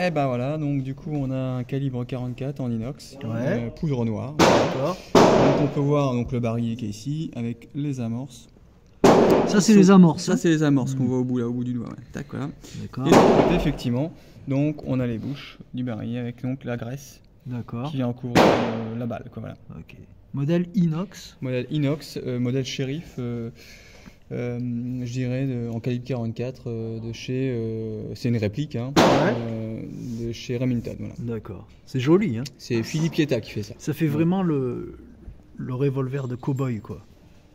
Et ben voilà, donc du coup on a un calibre 44 en inox, Ouais. poudre noire. D'accord. Donc on peut voir donc, le barillet qui est ici avec les amorces. Ça, c'est les amorces. Ça, c'est les amorces qu'on voit au bout du doigt. Ouais. Tac, voilà. D'accord. Et de l'autre côté, effectivement, donc on a les bouches du barillet avec donc la graisse D'accord. qui vient recouvrir la balle. Quoi, voilà. Ok. Modèle inox. Modèle inox, modèle shérif, je dirais en calibre 44 de chez. C'est une réplique hein, de chez Remington. Voilà. D'accord. C'est joli. Hein. C'est Philippe Pietta qui fait ça. Ça fait vraiment le revolver de cow-boy, quoi.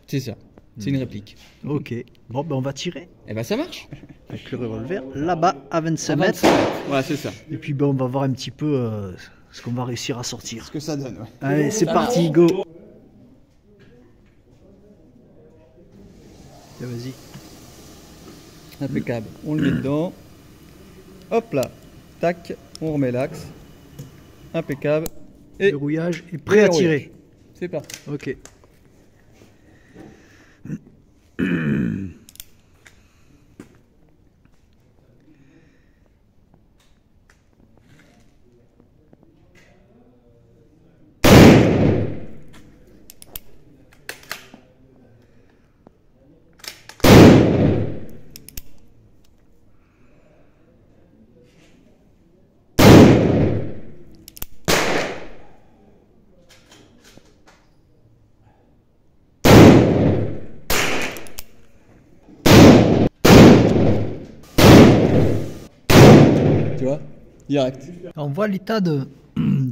C'est ça. C'est une réplique. Ok. Bon, ben on va tirer. Et ben ça marche. Avec le revolver là-bas à 25 mètres. Voilà, c'est ça. Et puis ben, on va voir un petit peu ce qu'on va réussir à sortir. Ce que ça donne, ouais. Allez, c'est parti, go. Tiens, vas-y. Impeccable. On le met dedans. Hop là. Tac. On remet l'axe. Impeccable. Et Le rouillage est prêt à tirer. c'est parti. Ok. Tu vois? Direct. On voit l'état de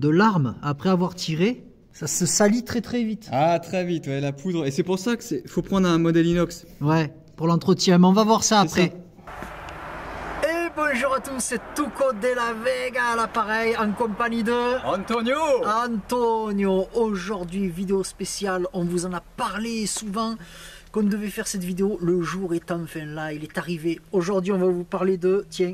l'arme après avoir tiré. Ça se salit très très vite. Ah, très vite, ouais, la poudre. Et c'est pour ça que faut prendre un modèle inox. Ouais, pour l'entretien. Mais on va voir ça C'est après. Et bonjour à tous, c'est Tuco de la Vega à l'appareil en compagnie de Antonio! Antonio. Aujourd'hui, vidéo spéciale. On vous en a parlé souvent qu'on devait faire cette vidéo. Le jour est enfin là, il est arrivé. Aujourd'hui, on va vous parler de... Tiens,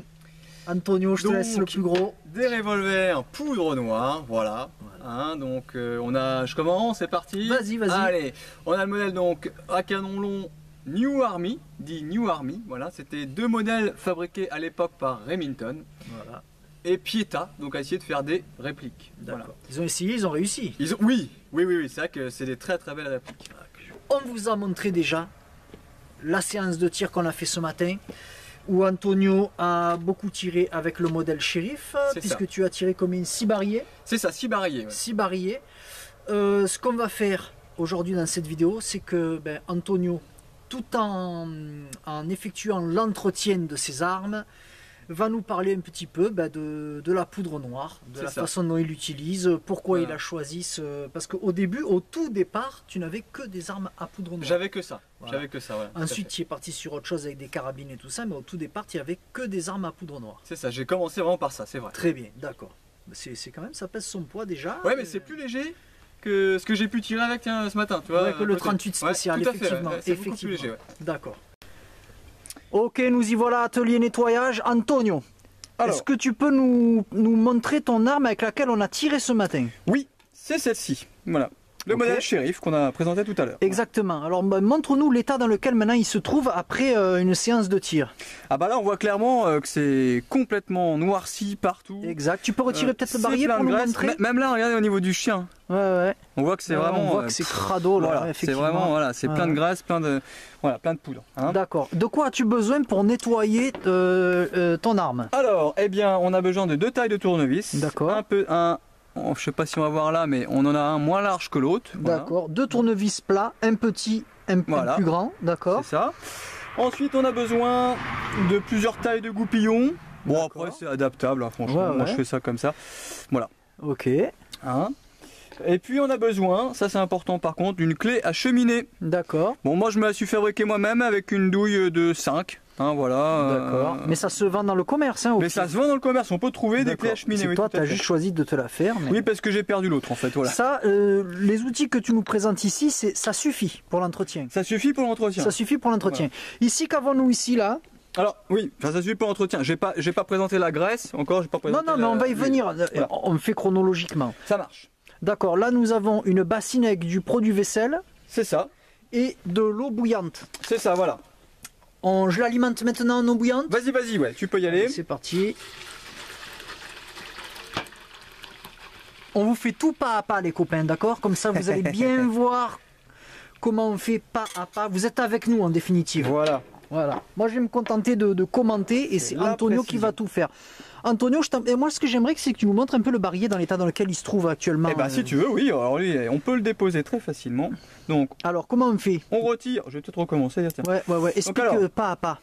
Antonio, je te laisse le plus gros. Des revolvers poudre noire, voilà. Hein, donc je commence, c'est parti. Vas-y, vas-y. Allez, on a le modèle donc à canon long New Army, dit New Army, voilà. C'était deux modèles fabriqués à l'époque par Remington. Voilà. Et Pietta, donc a essayé de faire des répliques. D'accord. Voilà. Ils ont essayé, ils ont réussi. Oui, c'est vrai que c'est des très très belles répliques. On vous a montré déjà la séance de tir qu'on a fait ce matin, où Antonio a beaucoup tiré avec le modèle shérif, puisque tu as tiré combien? 6 barillet. C'est ça, 6 barillet. Ouais. 6 barillet. Ce qu'on va faire aujourd'hui dans cette vidéo, c'est que Antonio, tout en effectuant l'entretien de ses armes, va nous parler un petit peu de la poudre noire, de la façon dont il l'utilise, pourquoi il a choisi ce... Parce qu'au début, au tout départ, tu n'avais que des armes à poudre noire. J'avais que ça. Voilà. J'avais que ça, voilà. Ensuite, tu es parti sur autre chose avec des carabines et tout ça, mais au tout départ, tu n'avais que des armes à poudre noire. C'est ça, j'ai commencé vraiment par ça, c'est vrai. Très bien, d'accord. C'est quand même, ça pèse son poids déjà. Ouais, mais c'est plus léger que ce que j'ai pu tirer avec ce matin, tu vois. Ouais, que le 38 spécial, effectivement. C'est beaucoup plus léger, ouais. D'accord. Ok, nous y voilà, atelier nettoyage. Antonio, est-ce que tu peux nous montrer ton arme avec laquelle on a tiré ce matin? Oui, c'est celle-ci, voilà. Le modèle shérif qu'on a présenté tout à l'heure. Exactement. Alors montre-nous l'état dans lequel maintenant il se trouve après une séance de tir. Ah bah là on voit clairement que c'est complètement noirci partout. Exact. Tu peux retirer peut-être le barillet pour nous montrer. Même là regardez au niveau du chien. Ouais. On voit que c'est vraiment. On voit que c'est crado là. Voilà, c'est vraiment c'est plein de graisse, plein de poudre. Hein. D'accord. De quoi as-tu besoin pour nettoyer ton arme? Alors, eh bien, on a besoin de 2 tailles de tournevis. D'accord. Je sais pas si on va voir là, mais on en a un moins large que l'autre. D'accord. Voilà. 2 tournevis plats, un petit, un plus grand. D'accord. C'est ça. Ensuite, on a besoin de plusieurs tailles de goupillons. Bon, après, c'est adaptable, hein, franchement. Moi, je fais ça comme ça. Voilà. Ok. Hein. Et puis, on a besoin, ça c'est important par contre, d'une clé à cheminée. D'accord. Bon, moi, je me la suis fabriquée moi-même avec une douille de 5. Hein, voilà. D'accord. Mais ça se vend dans le commerce, hein, mais ça se vend dans le commerce, on peut trouver des clés à cheminée. Oui, toi, tu as juste choisi de te la faire. Mais... Oui, parce que j'ai perdu l'autre en fait. Voilà. Ça, les outils que tu nous présentes ici, ça suffit pour l'entretien. Ça suffit pour l'entretien. Ça suffit pour l'entretien. Voilà. Ici, qu'avons-nous ici là? Alors oui, ça suffit pour l'entretien. J'ai pas présenté la graisse encore. J'ai pas présenté. Non, mais on va y venir. Voilà. On fait chronologiquement. Ça marche. D'accord. Là, nous avons une bassine avec du produit vaisselle. C'est ça. Et de l'eau bouillante. C'est ça, voilà. Je l'alimente maintenant en eau bouillante. Vas-y, ouais, tu peux y aller. C'est parti. on vous fait tout pas à pas les copains, d'accord? Comme ça vous allez bien voir comment on fait pas à pas. Vous êtes avec nous en définitive. Voilà. Voilà. Moi je vais me contenter de commenter et c'est Antonio qui va tout faire. Antonio, et moi ce que j'aimerais c'est que tu nous montres un peu le barillet dans l'état dans lequel il se trouve actuellement. Eh ben si tu veux, oui, alors lui, on peut le déposer très facilement. Donc, alors comment on fait? on retire, je vais peut-être recommencer. Tiens. Ouais, explique alors, pas à pas.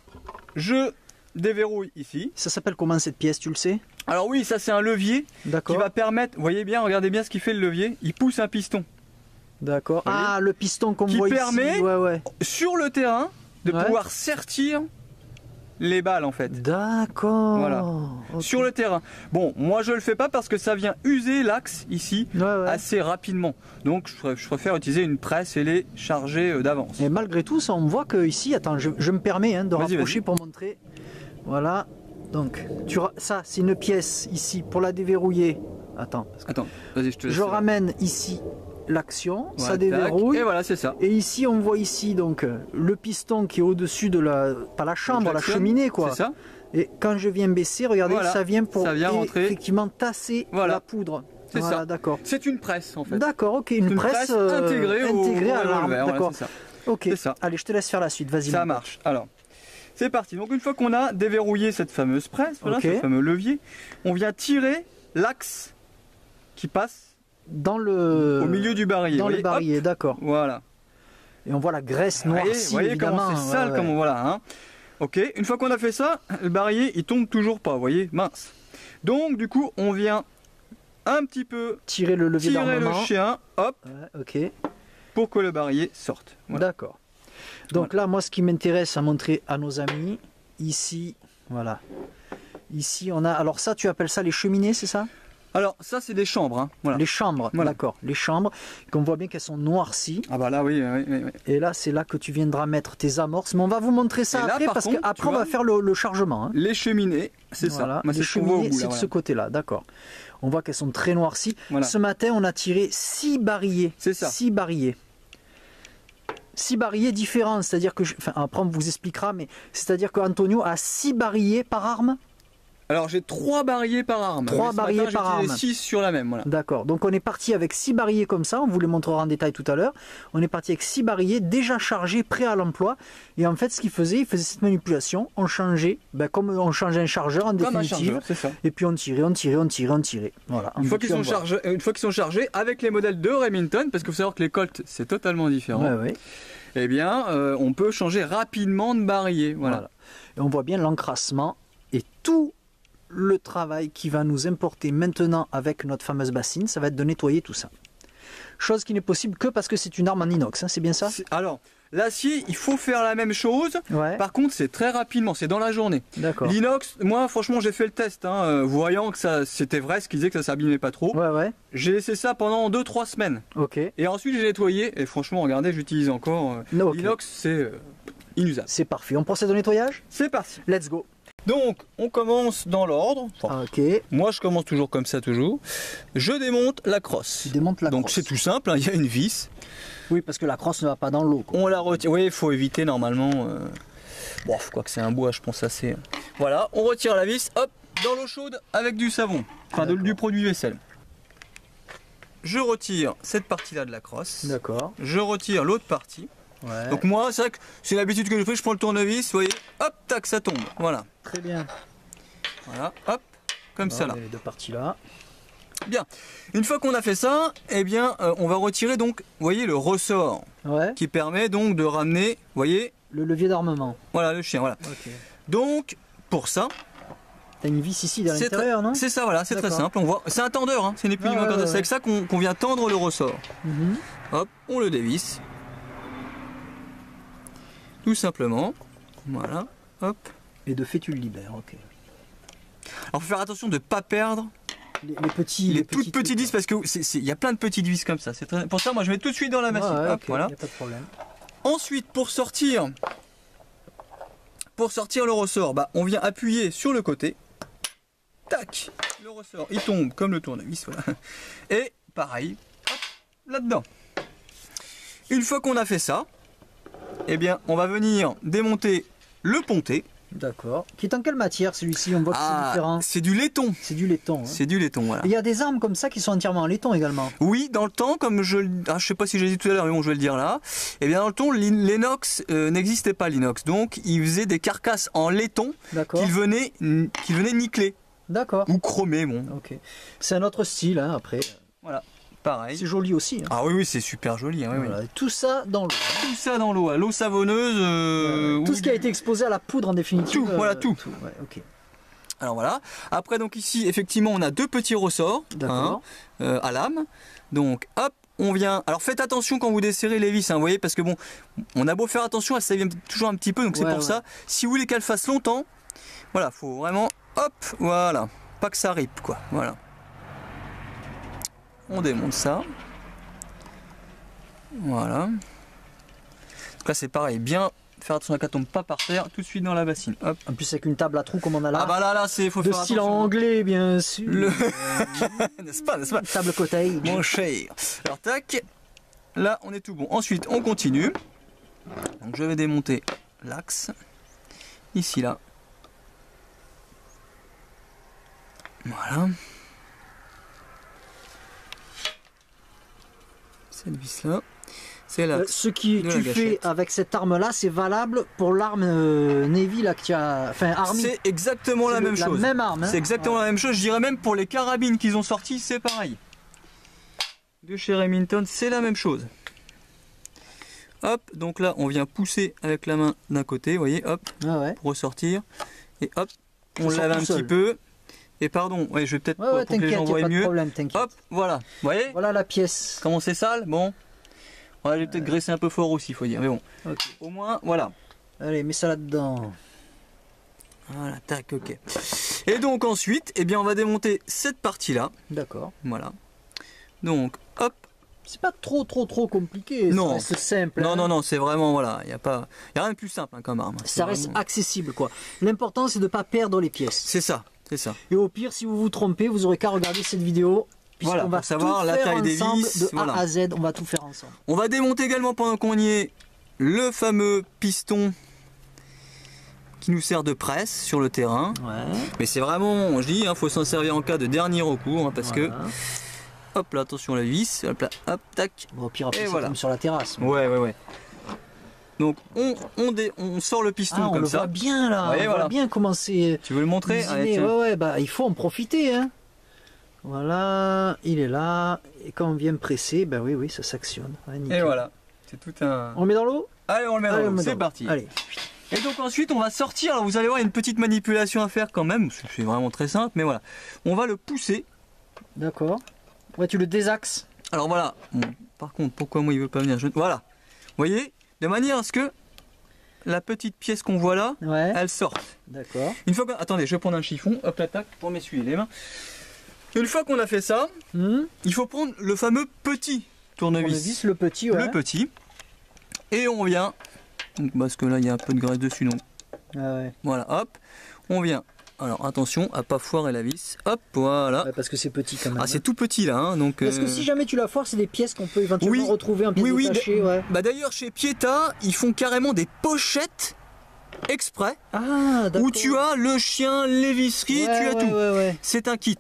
Je déverrouille ici. Ça s'appelle comment cette pièce, tu le sais? Alors oui, ça c'est un levier qui va permettre, vous voyez bien, regardez bien ce qu'il fait le levier, il pousse un piston. D'accord. Ah, le piston qu'on voit ici. Qui permet, sur le terrain, de pouvoir sertir les balles en fait. D'accord. Voilà. Okay. Sur le terrain. Bon, moi je le fais pas parce que ça vient user l'axe ici assez rapidement. Donc je préfère utiliser une presse et les charger d'avance. Et malgré tout, ça on voit que ici, attends, je me permets de rapprocher pour montrer. Voilà. Donc, ça c'est une pièce ici pour la déverrouiller. Attends, vas-y, je te laisse. Je ramène ici l'action, ça déverrouille. Et voilà, c'est ça. Et ici, on voit ici donc le piston qui est au-dessus de pas la chambre, la cheminée quoi. C'est ça. Et quand je viens baisser, regardez, ça vient rentrer. Effectivement tasser la poudre. C'est ça. D'accord. C'est une presse en fait. D'accord, ok, une presse intégrée à l'arme. D'accord. Ça. Ok. Ça. Allez, je te laisse faire la suite. Vas-y. Ça marche. Alors, c'est parti. Donc une fois qu'on a déverrouillé cette fameuse presse, voilà, ce fameux levier, on vient tirer l'axe qui passe au milieu du barillet. Dans le barillet, d'accord. Voilà. Et on voit la graisse noircie. Vous voyez comment c'est sale, comme voilà. Hein. Ok, une fois qu'on a fait ça, le barillet il tombe toujours pas, vous voyez, mince. Donc du coup, on vient un petit peu tirer le levier d'armement. Le chien, hop, pour que le barillet sorte. Voilà. D'accord. Donc là, moi, ce qui m'intéresse à montrer à nos amis, ici, voilà. Ici, on a. Alors ça, tu appelles ça les cheminées, c'est ça? Alors ça c'est des chambres, hein. Voilà. Les chambres, d'accord. Les chambres, qu'on voit bien qu'elles sont noircies. Ah bah là oui. Et là c'est là que tu viendras mettre tes amorces. Mais on va vous montrer ça après parce qu'après on va faire le chargement. Hein. Les cheminées, c'est ça. Les cheminées c'est de ce côté-là, d'accord. On voit qu'elles sont très noircies. Voilà. Ce matin on a tiré 6 barillet. C'est ça. 6 barillet. 6 barillet différents, c'est-à-dire que, après on vous expliquera, mais c'est-à-dire qu'Antonio a 6 barillet par arme. Alors j'ai 3 barillet par arme. 3 barillet par arme. 6 sur la même. Voilà. D'accord. Donc on est parti avec 6 barillet comme ça. On vous les montrera en détail tout à l'heure. On est parti avec 6 barillet déjà chargés, prêts à l'emploi. Et en fait, ce qu'il faisait, il faisait cette manipulation. On changeait, comme on changeait un chargeur en définitive. C'est ça. Et puis on tirait. Voilà. Une fois qu'ils sont chargés, avec les modèles de Remington, parce qu'il faut savoir que les Colt c'est totalement différent. Eh bien, on peut changer rapidement de barillet. Voilà. Et on voit bien l'encrassement et tout. Le travail qui va nous importer maintenant avec notre fameuse bassine, ça va être de nettoyer tout ça. Chose qui n'est possible que parce que c'est une arme en inox, hein, c'est bien ça? Alors, l'acier, il faut faire la même chose. Par contre, c'est très rapidement, c'est dans la journée. D'accord. L'inox, moi, franchement, j'ai fait le test, hein, voyant que c'était vrai, ce qu'ils disaient que ça s'abîmait pas trop. J'ai laissé ça pendant 2-3 semaines. Et ensuite, j'ai nettoyé. Et franchement, regardez, j'utilise encore. L'inox, c'est inusable. C'est parfait. On procède au nettoyage? C'est parti. Let's go. Donc, on commence dans l'ordre. Moi, je commence toujours comme ça, toujours. Je démonte la crosse. Tu démontes la crosse. Donc, c'est tout simple, hein, il y a une vis. Oui, parce que la crosse ne va pas dans l'eau. On la retire. Oui, il faut éviter normalement. Bon, quoi que c'est un bois, je pense assez. Voilà, on retire la vis, hop, dans l'eau chaude avec du savon. Enfin, du produit vaisselle. Je retire cette partie-là de la crosse. D'accord. Je retire l'autre partie. Donc moi, c'est vrai que c'est l'habitude que je fais, je prends le tournevis, vous voyez, hop, tac, ça tombe, voilà. Très bien. Voilà, hop, comme ça là. Les deux parties là. Bien, une fois qu'on a fait ça, eh bien, on va retirer donc, vous voyez, le ressort qui permet donc de ramener, vous voyez, le levier d'armement. Voilà, le chien, voilà. Donc, pour ça, t'as une vis ici dans l'intérieur, non? C'est ça, voilà, c'est très simple. On voit, c'est un tendeur, hein, c'est ni plus ni moins. C'est avec ça qu'on vient tendre le ressort. Hop, on le dévisse. Tout simplement, voilà, hop. Et de fait tu le libères, ok. Alors faut faire attention de ne pas perdre les toutes petites vis parce que il y a plein de petites vis comme ça. Pour ça, moi je mets tout de suite dans la machine. Hop, voilà. Y a pas de problème. Ensuite, pour sortir le ressort, on vient appuyer sur le côté. Tac, le ressort, il tombe comme le tournevis, voilà. Et pareil, là-dedans. Une fois qu'on a fait ça, eh bien, on va venir démonter le pontet. D'accord. Qui est en quelle matière celui-ci? On voit que c'est différent. C'est du laiton. C'est du laiton. Hein. C'est du laiton, voilà. Il y a des armes comme ça qui sont entièrement en laiton également. Oui, dans le temps, comme je sais pas si j'ai dit tout à l'heure, mais bon, je vais le dire là. Et bien dans le temps, l'inox n'existait pas, l'inox. Donc, ils faisaient des carcasses en laiton qu'ils venaient nickeler. D'accord. Ou chromer, bon. Ok. C'est un autre style, hein, après. Voilà. Pareil. C'est joli aussi. Hein. Ah oui, c'est super joli. Hein, voilà. Tout ça dans l'eau. Tout ça dans l'eau. L'eau savonneuse. Tout ce qui a été exposé à la poudre en définitive. Tout, voilà, tout. Ouais, ok. Alors voilà. Après, donc ici, effectivement, on a deux petits ressorts à lame. Donc, hop, on vient. Alors faites attention quand vous desserrez les vis, hein, vous voyez, parce que bon, on a beau faire attention, elle s'abîme toujours un petit peu, donc c'est pour ça. Si vous voulez qu'elle fasse longtemps, voilà, faut vraiment, hop, voilà, pas que ça ripe, quoi. Voilà. On démonte ça. Voilà. Donc là c'est pareil, bien faire attention qu'elle tombe pas par terre, tout de suite dans la bassine. Hop. En plus avec une table à trous comme on a là. Ah bah là c'est faut faire attention. De style anglais bien sûr. N'est-ce pas, n'est-ce pas. Table coteille. Mon cher. Alors tac. Là on est tout bon. Ensuite on continue. Donc je vais démonter l'axe. Ici là. Voilà. Cette vis là, c'est là. Ce que tu fais avec cette arme là, c'est valable pour l'arme Navy là que tu as, enfin Army. C'est exactement la même chose. La même arme. Hein. C'est exactement la même chose. Je dirais même pour les carabines qu'ils ont sorties, c'est pareil. De chez Remington, c'est la même chose. Hop, donc là on vient pousser avec la main d'un côté, vous voyez, hop, pour ressortir. Et hop, on lave un petit peu. Et pardon, ouais, je vais peut-être pour que les gens voient mieux. Hop, voilà, vous voyez. Voilà la pièce. Comment c'est sale, bon. Ouais, j'ai peut-être graissé un peu fort aussi, faut dire, mais bon. Au moins, voilà. Allez, mets ça là-dedans. Voilà, tac, ok. Et donc ensuite, eh bien, on va démonter cette partie-là. D'accord. Voilà. Donc, hop. C'est pas trop compliqué. Non. C'est simple. Non, hein. non, c'est vraiment, voilà, il y a rien de plus simple hein, comme arme. Ça reste accessible, quoi. L'important, c'est de pas perdre les pièces. C'est ça. C'est ça. Et au pire, si vous vous trompez, vous aurez qu'à regarder cette vidéo. Voilà, on va pour savoir la taille des vis. De A à Z, on va tout faire ensemble. On va démonter également pendant qu'on y est le fameux piston qui nous sert de presse sur le terrain. Ouais. Mais c'est vraiment, je dis, il faut s'en servir en cas de dernier recours hein, parce que. Hop là, attention la vis. Hop là, hop, tac. Bon, au pire, après, c'est comme sur la terrasse. Mais... Ouais. Donc on sort le piston comme ça. On le voit bien là, on voit bien comment c'est. Tu veux le montrer? Allez, ouais, bah il faut en profiter. Hein. Voilà, il est là. Et quand on vient presser, bah oui, ça s'actionne. Ouais, et voilà, c'est tout un... On le met dans l'eau? Allez, on le met dans l'eau, c'est parti. Allez. Et donc ensuite on va sortir, alors vous allez voir il y a une petite manipulation à faire quand même, c'est vraiment très simple, mais voilà. On va le pousser. D'accord. Ouais, tu le désaxes. Alors voilà, bon, par contre, pourquoi moi il veut pas venir? Voilà, vous voyez, de manière à ce que la petite pièce qu'on voit là, elle sorte. D'accord. Une fois que... Attendez, je vais prendre un chiffon, hop là, tac, pour m'essuyer les mains. Une fois qu'on a fait ça, il faut prendre le fameux petit tournevis. Le petit, ouais. Le petit. Et on vient, donc, parce que là il y a un peu de graisse dessus, donc voilà, hop, on vient. Alors attention à pas foirer la vis, hop, voilà. Ouais, parce que c'est petit quand même. Ah, c'est tout petit là, hein, donc. Parce que si jamais tu la foires, c'est des pièces qu'on peut éventuellement retrouver en pièces détachées. Bah d'ailleurs chez Pieta, ils font carrément des pochettes exprès où tu as le chien, l'évisserie, tu as tout. C'est un kit.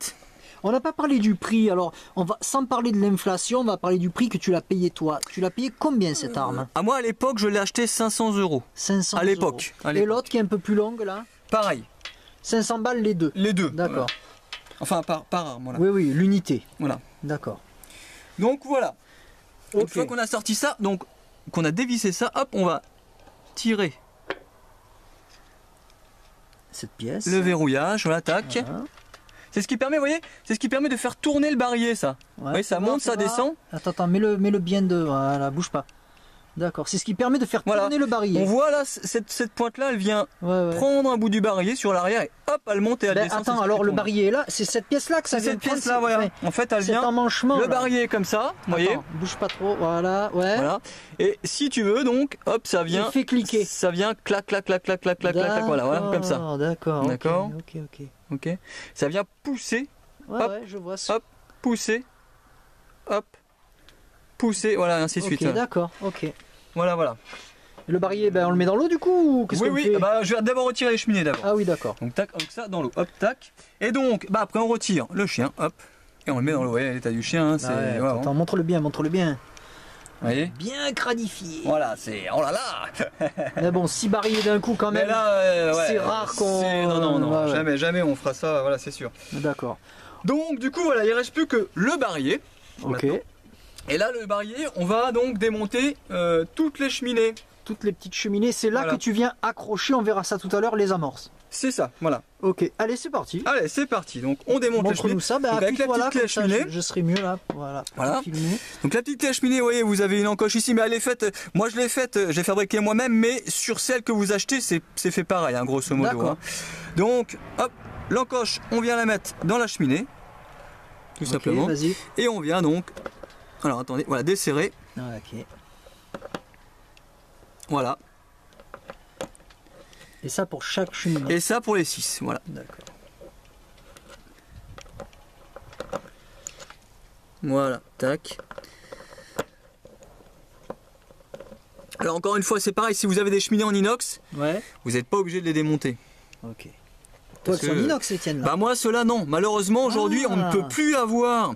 On n'a pas parlé du prix, alors on va, sans parler de l'inflation, on va parler du prix que tu l'as payé toi. Tu l'as payé combien cette arme? À moi à l'époque je l'ai acheté 500 €. 500 à l'époque. Et l'autre qui est un peu plus longue là? Pareil. 500 balles les deux? Les deux. D'accord. Enfin par arme, voilà. Oui, l'unité. Voilà. D'accord. Donc voilà. Une fois qu'on a sorti ça, donc qu'on a dévissé ça, hop, on va tirer cette pièce. Le verrouillage, voilà, tac. C'est ce qui permet, vous voyez, c'est ce qui permet de faire tourner le barillet, ça. Vous voyez, ça monte, ça descend. Attends, mets-le bien de... Voilà, bouge pas. D'accord, c'est ce qui permet de faire tourner le barillet. On voit là, cette pointe-là, elle vient prendre un bout du barillet sur l'arrière et hop, elle monte et elle descend. Attends, alors le barillet est là, c'est cette pièce-là que ça vient de prendre. Cette pièce-là, voilà. En fait, elle vient. Le barillet comme ça, vous voyez. Bouge pas trop, voilà, Voilà. Et si tu veux, donc, hop, ça vient. Il fait cliquer. Ça vient clac, clac, clac, clac, clac, clac, clac, voilà, comme ça. D'accord. D'accord. Ok. Ça vient pousser. Hop, je vois ça. Hop, pousser. Hop, pousser, voilà, ainsi de suite. D'accord, ok. Voilà. Le barillet, ben, on le met dans l'eau du coup ou qu'est-ce Oui, qu'on oui, fait? bah, je vais d'abord retirer les cheminées d'abord. Ah oui, d'accord. Donc tac, donc ça dans l'eau, hop, tac. Et donc, bah après on retire le chien, hop, et on le met dans l'eau. Vous voyez l'état du chien, hein, c'est... Ah ouais, voilà, attends, montre-le bien, montre-le bien. vous voyez. Bien cradifié. Voilà, c'est... Oh là là. Mais bon, 6 barillets d'un coup quand Mais même. là, ouais, c'est rare qu'on... Non, non, non, Ouais, ouais. jamais, jamais on fera ça, voilà, c'est sûr. D'accord. Donc du coup, voilà, il reste plus que le barillet. Ok. Maintenant. Et là, le barillet, on va donc démonter toutes les cheminées. Toutes les petites cheminées, c'est là Voilà. que tu viens accrocher, on verra ça tout à l'heure, les amorces. C'est ça, voilà. Ok, allez, c'est parti. Allez, c'est parti. Donc on démonte les cheminées. Montre-nous ça, ben, Donc, avec la appuie-toi là, petite comme ça, cheminée. je serai mieux là. Voilà. Voilà. Filmer. Donc la petite clé à cheminée, vous voyez, vous avez une encoche ici, mais elle est faite, moi je l'ai faite, j'ai fabriqué moi-même, mais sur celle que vous achetez, c'est fait pareil, hein, grosso modo. D'accord. Hein. Donc, hop, l'encoche, on vient la mettre dans la cheminée, tout Ok, simplement, vas-y. et on vient donc, alors attendez, voilà, desserrer, Ah, ok. voilà, Et ça pour chaque cheminée. et ça pour les 6, voilà. D'accord. Voilà, tac. Alors encore une fois, c'est pareil, si vous avez des cheminées en inox, Ouais. vous n'êtes pas obligé de les démonter. Ok. Toi, Parce c'est en que- inox, les tiennes là. Bah moi ceux-là non, malheureusement aujourd'hui on ne peut plus avoir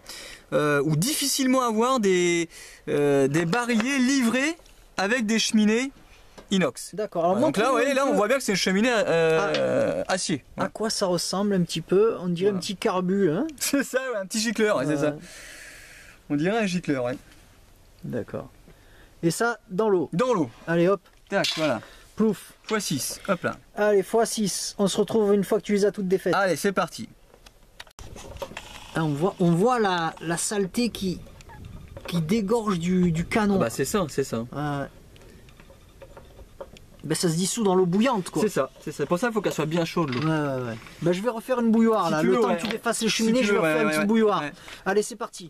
ou difficilement avoir des barillet livrés avec des cheminées inox. D'accord. Alors Donc là, vous montre-nous voyez, un là on peu voit bien que c'est une cheminée acier. à quoi ça ressemble un petit peu. On dirait Voilà. un petit carbu, hein. C'est ça, ouais, un petit gicleur, ouais, c'est ça. On dirait un gicleur, ouais. D'accord. Et ça dans l'eau. Dans l'eau. Allez hop, Tac, voilà. plouf. x6, hop là. Allez, x6. On se retrouve une fois que tu les as toutes défaites. Allez, c'est parti. Ah, on voit la saleté qui dégorge du canon. Bah c'est ça, c'est ça. Ben, ça se dissout dans l'eau bouillante, quoi. C'est ça, c'est ça. Pour ça, il faut qu'elle soit bien chaude l'eau. Ouais. Ben, je vais refaire une bouilloire Si là. tu Le veux, temps ouais. que tu défasses les Si cheminées, tu je vais veux, refaire ouais, une ouais, petite ouais. bouilloire. Ouais. Allez, c'est parti.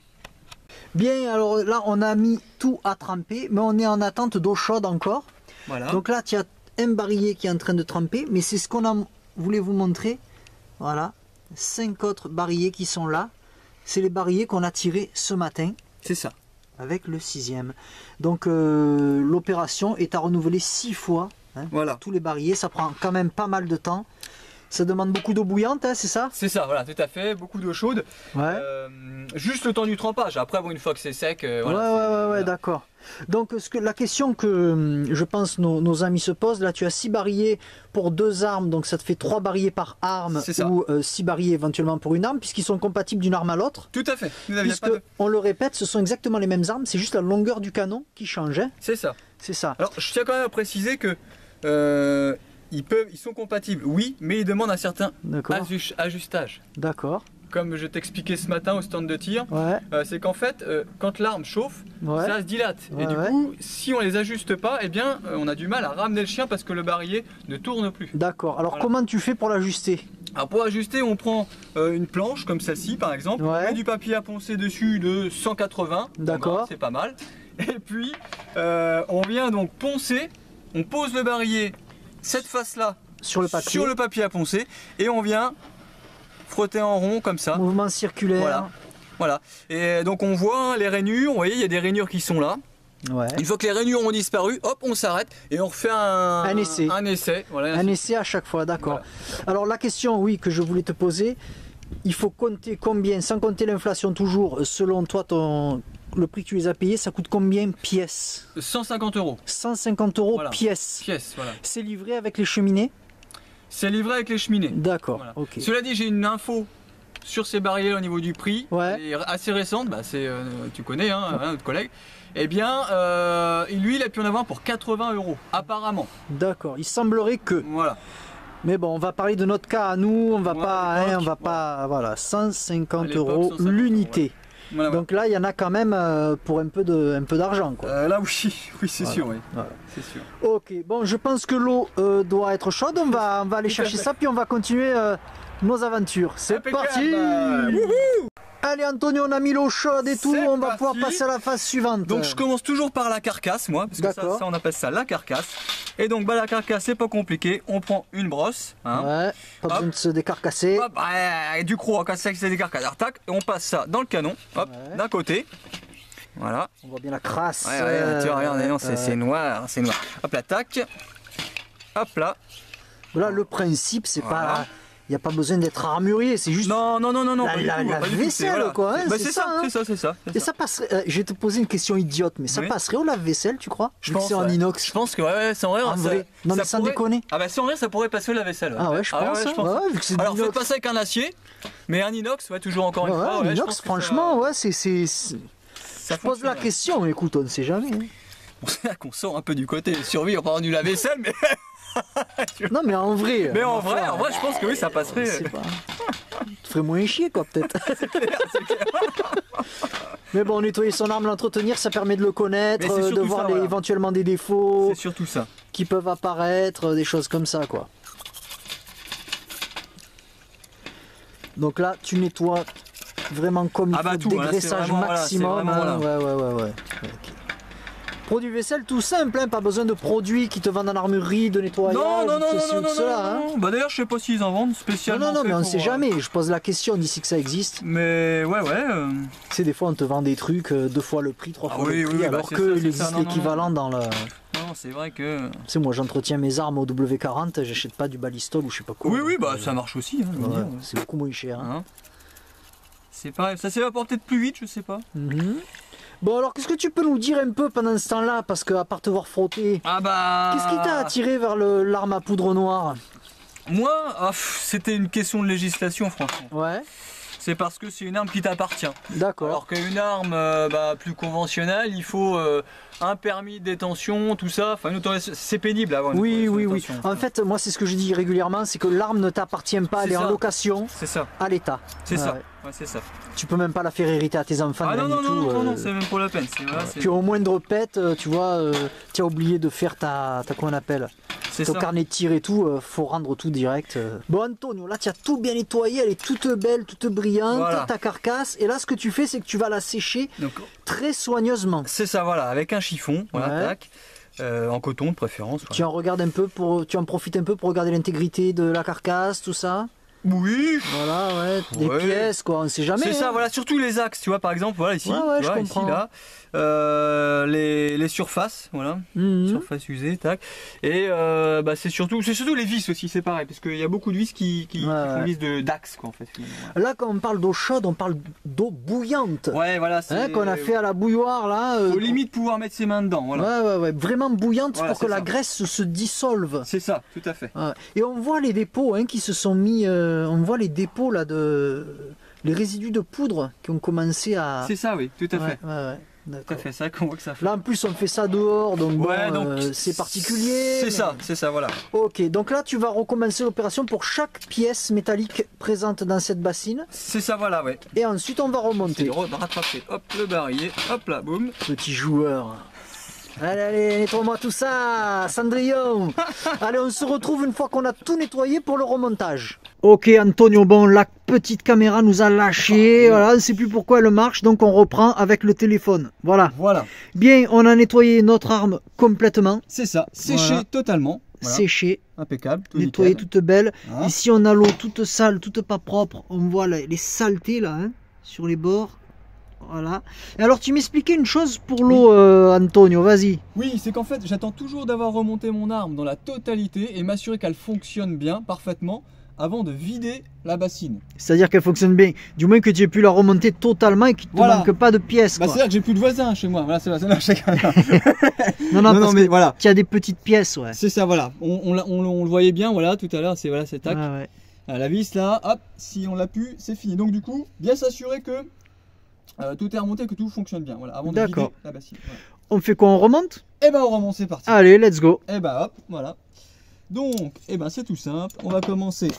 Bien, alors là, on a mis tout à tremper, mais on est en attente d'eau chaude encore. Voilà. Donc là, tu as un barillet qui est en train de tremper, mais c'est ce qu'on a voulait vous montrer. Voilà, 5 autres barillets qui sont là. C'est les barillets qu'on a tirés ce matin c'est ça. avec le 6e. Donc l'opération est à renouveler 6 fois. Hein, Voilà. tous les barillets, ça prend quand même pas mal de temps. Ça demande beaucoup d'eau bouillante, hein, c'est ça? C'est ça, voilà, tout à fait, beaucoup d'eau chaude. Ouais. Juste le temps du trempage. Après, bon, une fois que c'est sec, voilà, Ouais, voilà. d'accord. Donc la question que je pense nos amis se posent, là tu as 6 barillets pour 2 armes, donc ça te fait 3 barillets par arme C'est ça. ou 6 barillets éventuellement pour une arme, puisqu'ils sont compatibles d'une arme à l'autre. Tout à fait. Vous n'aviez Puisque, pas de... on le répète, ce sont exactement les mêmes armes, c'est juste la longueur du canon qui change. Hein. C'est ça. C'est ça. Alors, je tiens quand même à préciser que ils sont compatibles, oui, mais ils demandent un certain D'accord. ajustage. D'accord. Comme je t'expliquais ce matin au stand de tir, Ouais. c'est qu'en fait, quand l'arme chauffe, Ouais. ça se dilate. Ouais, et du ouais. coup, si on les ajuste pas, eh bien, on a du mal à ramener le chien parce que le barillet ne tourne plus. D'accord. Alors Voilà. comment tu fais pour l'ajuster? Alors pour ajuster, on prend une planche comme celle-ci par exemple, Ouais. on met du papier à poncer dessus de 180, D'accord. bon, c'est pas mal. Et puis on vient donc poncer, on pose le barillet cette face-là Sur le papier. sur le papier à poncer et on vient frotter en rond comme ça. Mouvement circulaire. Voilà. Voilà. Et donc on voit les rainures, vous voyez, il y a des rainures qui sont là. Ouais. Une fois que les rainures ont disparu, hop, on s'arrête et on refait un essai. Un essai. Voilà. Un essai à chaque fois, d'accord. Alors la question, oui, que je voulais te poser, il faut compter combien, sans compter l'inflation toujours, selon toi, le prix que tu les as payés, ça coûte combien pièce? 150 €. 150 € Voilà. pièce. Pièce, voilà. C'est livré avec les cheminées? C'est livré avec les cheminées. D'accord, Voilà. ok. Cela dit, j'ai une info sur ces barrières au niveau du prix, Ouais. elle est assez récente, bah, c'est, tu connais, hein, notre collègue. Eh bien, lui, il a pu en avoir pour 80 €, apparemment. D'accord, il semblerait que. Voilà. Mais bon, on va parler de notre cas à nous, on va Moi, pas, à l'époque, on va pas, voilà, 150 À l'époque, € 150 €, l'unité. Voilà, voilà. Donc là, il y en a quand même pour un peu d'argent, quoi. Là, oui, oui, c'est Voilà. sûr, oui. Voilà. C'est sûr. Ok, bon, je pense que l'eau doit être chaude. On va aller Tout à chercher fait. ça, puis on va continuer nos aventures. C'est Impeccable. parti. Allez, Antonio, on a mis l'eau chaude et tout. C'est On va parti. pouvoir passer à la phase suivante. Donc je commence toujours par la carcasse, moi, parce que D'accord. ça, on appelle ça la carcasse. Et donc bah, la carcasse, c'est pas compliqué. On prend une brosse, hein. Ouais, pas besoin de se décarcasser. Hop, et du croc, c'est des carcasses. Alors tac, et on passe ça dans le canon, hop, Ouais. d'un côté. Voilà. On voit bien la crasse. Ouais, tu vois, regarde, non, c'est noir, c'est noir. Hop là, tac. Hop là. Voilà, le principe, c'est Voilà. pas... Il n'y a pas besoin d'être armurier, c'est juste Non, pas du la tout, pas du tout, vaisselle, voilà. quoi. Hein, Bah, c'est ça, hein. c'est ça. Et ça passerait... je vais te poser une question idiote, mais ça Oui. passerait au lave-vaisselle, tu crois? Je Vu que pense, c'est en ouais. inox. Je pense que ouais, sans rire. En vrai. Non, mais sans pourrait... déconner. Ah bah sans rire, ça pourrait passer au lave-vaisselle. Ah ouais, je pense. ouais, hein. Ouais, vu que c'est de Alors faites l'inox. pas ça avec un acier, mais un inox, ouais, toujours encore une Ouais, fois. ouais, Ouais, je l'inox, pense que franchement, ouais, ça je pose la fonctionne. question, mais écoute, on ne sait jamais. Hein. C'est là qu'on sort un peu du côté survie en parlant du lave-vaisselle, mais... Non, mais en vrai. mais en vrai, je pense que oui, ça passerait. Je sais pas. Tu ferais moins chier, quoi, peut-être. Mais bon, nettoyer son arme, l'entretenir, ça permet de le connaître, Mais c'est de surtout voir ça, voilà. éventuellement des défauts C'est surtout ça. qui peuvent apparaître, des choses comme ça, quoi. Donc là, tu nettoies vraiment comme il Ah bah faut, tout, voilà, c'est dégraissage vraiment, voilà, c'est maximum. vraiment, hein. voilà. Ouais. Ok. Produit vaisselle tout simple, hein, pas besoin de produits qui te vendent en armurerie, de nettoyage, Non. ceci ou cela. Hein. Bah d'ailleurs, je sais pas s'ils en vendent spécialement. Non, mais fait on ne pour, sait jamais. Je pose la question d'ici que ça existe. Mais ouais. Tu sais, des fois, on te vend des trucs 2 fois le prix, 3 Ah fois oui, le prix, oui, bah, alors c'est qu'il ça, c'est existe ça. Non, l'équivalent dans le... Non, c'est vrai que. Tu sais, moi, j'entretiens mes armes au W40, j'achète pas du balistol ou je sais pas quoi. Oui, bah Donc, ça marche aussi. Hein, je veux ouais, dire. c'est beaucoup moins cher. Hein. Hein. C'est pareil, ça s'évapore peut-être plus vite, je sais pas. Mhm. Bon, alors, qu'est-ce que tu peux nous dire un peu pendant ce temps-là? Parce qu'à part te voir frotter, Ah bah. qu'est-ce qui t'a attiré vers l'arme à poudre noire? Moi, c'était une question de législation, franchement. Ouais, C'est parce que c'est une arme qui t'appartient. d'accord. Alors qu'une arme plus conventionnelle, il faut un permis de détention, tout ça. Enfin, une autorisation. C'est pénible à avoir une Oui. autorisation de détention. En fait, moi, c'est ce que je dis régulièrement, c'est que l'arme ne t'appartient pas, elle est en ça. location C'est ça, à l'État. c'est ça. Ouais. Ouais, c'est ça. Tu peux même pas la faire hériter à tes enfants, Ah rien non, du tout. non, c'est même pas la peine. C'est Puis au moindre pète, tu vois, tu as oublié de faire ta comment on appelle, ton ça. carnet de tir et tout, faut rendre tout direct. Bon Antonio, là tu as tout bien nettoyé, elle est toute belle, toute brillante, Voilà. ta carcasse. Et là ce que tu fais, c'est que tu vas la sécher Donc, très soigneusement. c'est ça, voilà, avec un chiffon, voilà, Ouais. tac, en coton de préférence. Voilà. Tu en regardes un peu tu en profites un peu pour regarder l'intégrité de la carcasse, tout ça. Oui, Voilà, ouais, des Ouais. pièces quoi, on sait jamais. c'est ça, hein. voilà, surtout les axes, tu vois, par exemple, voilà, ici, Ouais, tu je vois, comprends. ici, là, les surfaces, voilà, Mhm. surface usée, tac, et c'est surtout les vis aussi, c'est pareil, parce qu'il y a beaucoup de vis qui font vis d'axe, quoi, en fait. Finalement. Là quand on parle d'eau chaude, on parle d'eau bouillante. Ouais, voilà, c'est... Hein, qu'on a fait à la bouilloire là. Au limite pouvoir mettre ses mains dedans, voilà. Ouais, vraiment bouillante Voilà, pour que c'est la ça. graisse se dissolve. C'est ça, tout à fait. Ouais. Et on voit les dépôts hein, qui se sont mis, on voit les dépôts là les résidus de poudre qui ont commencé à. C'est ça, oui, tout à fait. Ouais, Tout à d'accord. fait, ça qu'on voit que ça fait. Là en plus on fait ça dehors, donc, Ouais, bon, donc c'est particulier. C'est mais- ça, voilà. Ok, donc là tu vas recommencer l'opération pour chaque pièce métallique présente dans cette bassine. C'est ça, voilà, ouais. Et ensuite on va C'est remonter. de rattraper, hop, le barillet, hop là, boum. Petit joueur. Allez, nettoie-moi tout ça, Cendrillon. Allez, on se retrouve une fois qu'on a tout nettoyé pour le remontage. Ok, Antonio, bon, la petite caméra nous a lâché. Voilà, on ne sait plus pourquoi elle marche, donc on reprend avec le téléphone. Voilà. Voilà, Bien, on a nettoyé notre arme complètement, c'est ça, séché Voilà. totalement. Voilà. séchée, Impeccable, tout nettoyée, nickel. toute belle. Hein. Ici, on a l'eau toute sale, toute pas propre. On voit les saletés là, hein, sur les bords. Voilà. Et alors, tu m'expliquais une chose pour l'eau, Antonio, vas-y. Oui, c'est qu'en fait, j'attends toujours d'avoir remonté mon arme dans la totalité et m'assurer qu'elle fonctionne bien, parfaitement, avant de vider la bassine. C'est-à-dire qu'elle fonctionne bien. Du moins que tu aies pu la remonter totalement et qu'il ne te Voilà. manque pas de pièces. Bah, Quoi. c'est-à-dire que j'ai plus de voisins chez moi. Voilà, c'est non, Non, non, parce mais que voilà. tu as des petites pièces, ouais. C'est ça, voilà. On le voyait bien, voilà, tout à l'heure, c'est voilà, c'est tac. Ouais, ouais. La vis là, hop, si on l'a pu, c'est fini. Donc du coup, bien s'assurer que tout est remonté, que tout fonctionne bien. Voilà, avant de vider D'accord. la bassine. Voilà. On fait quoi? On remonte? Et ben on remonte, c'est parti. Allez, let's go. Et ben hop, voilà. Donc, et ben c'est tout simple. On va commencer.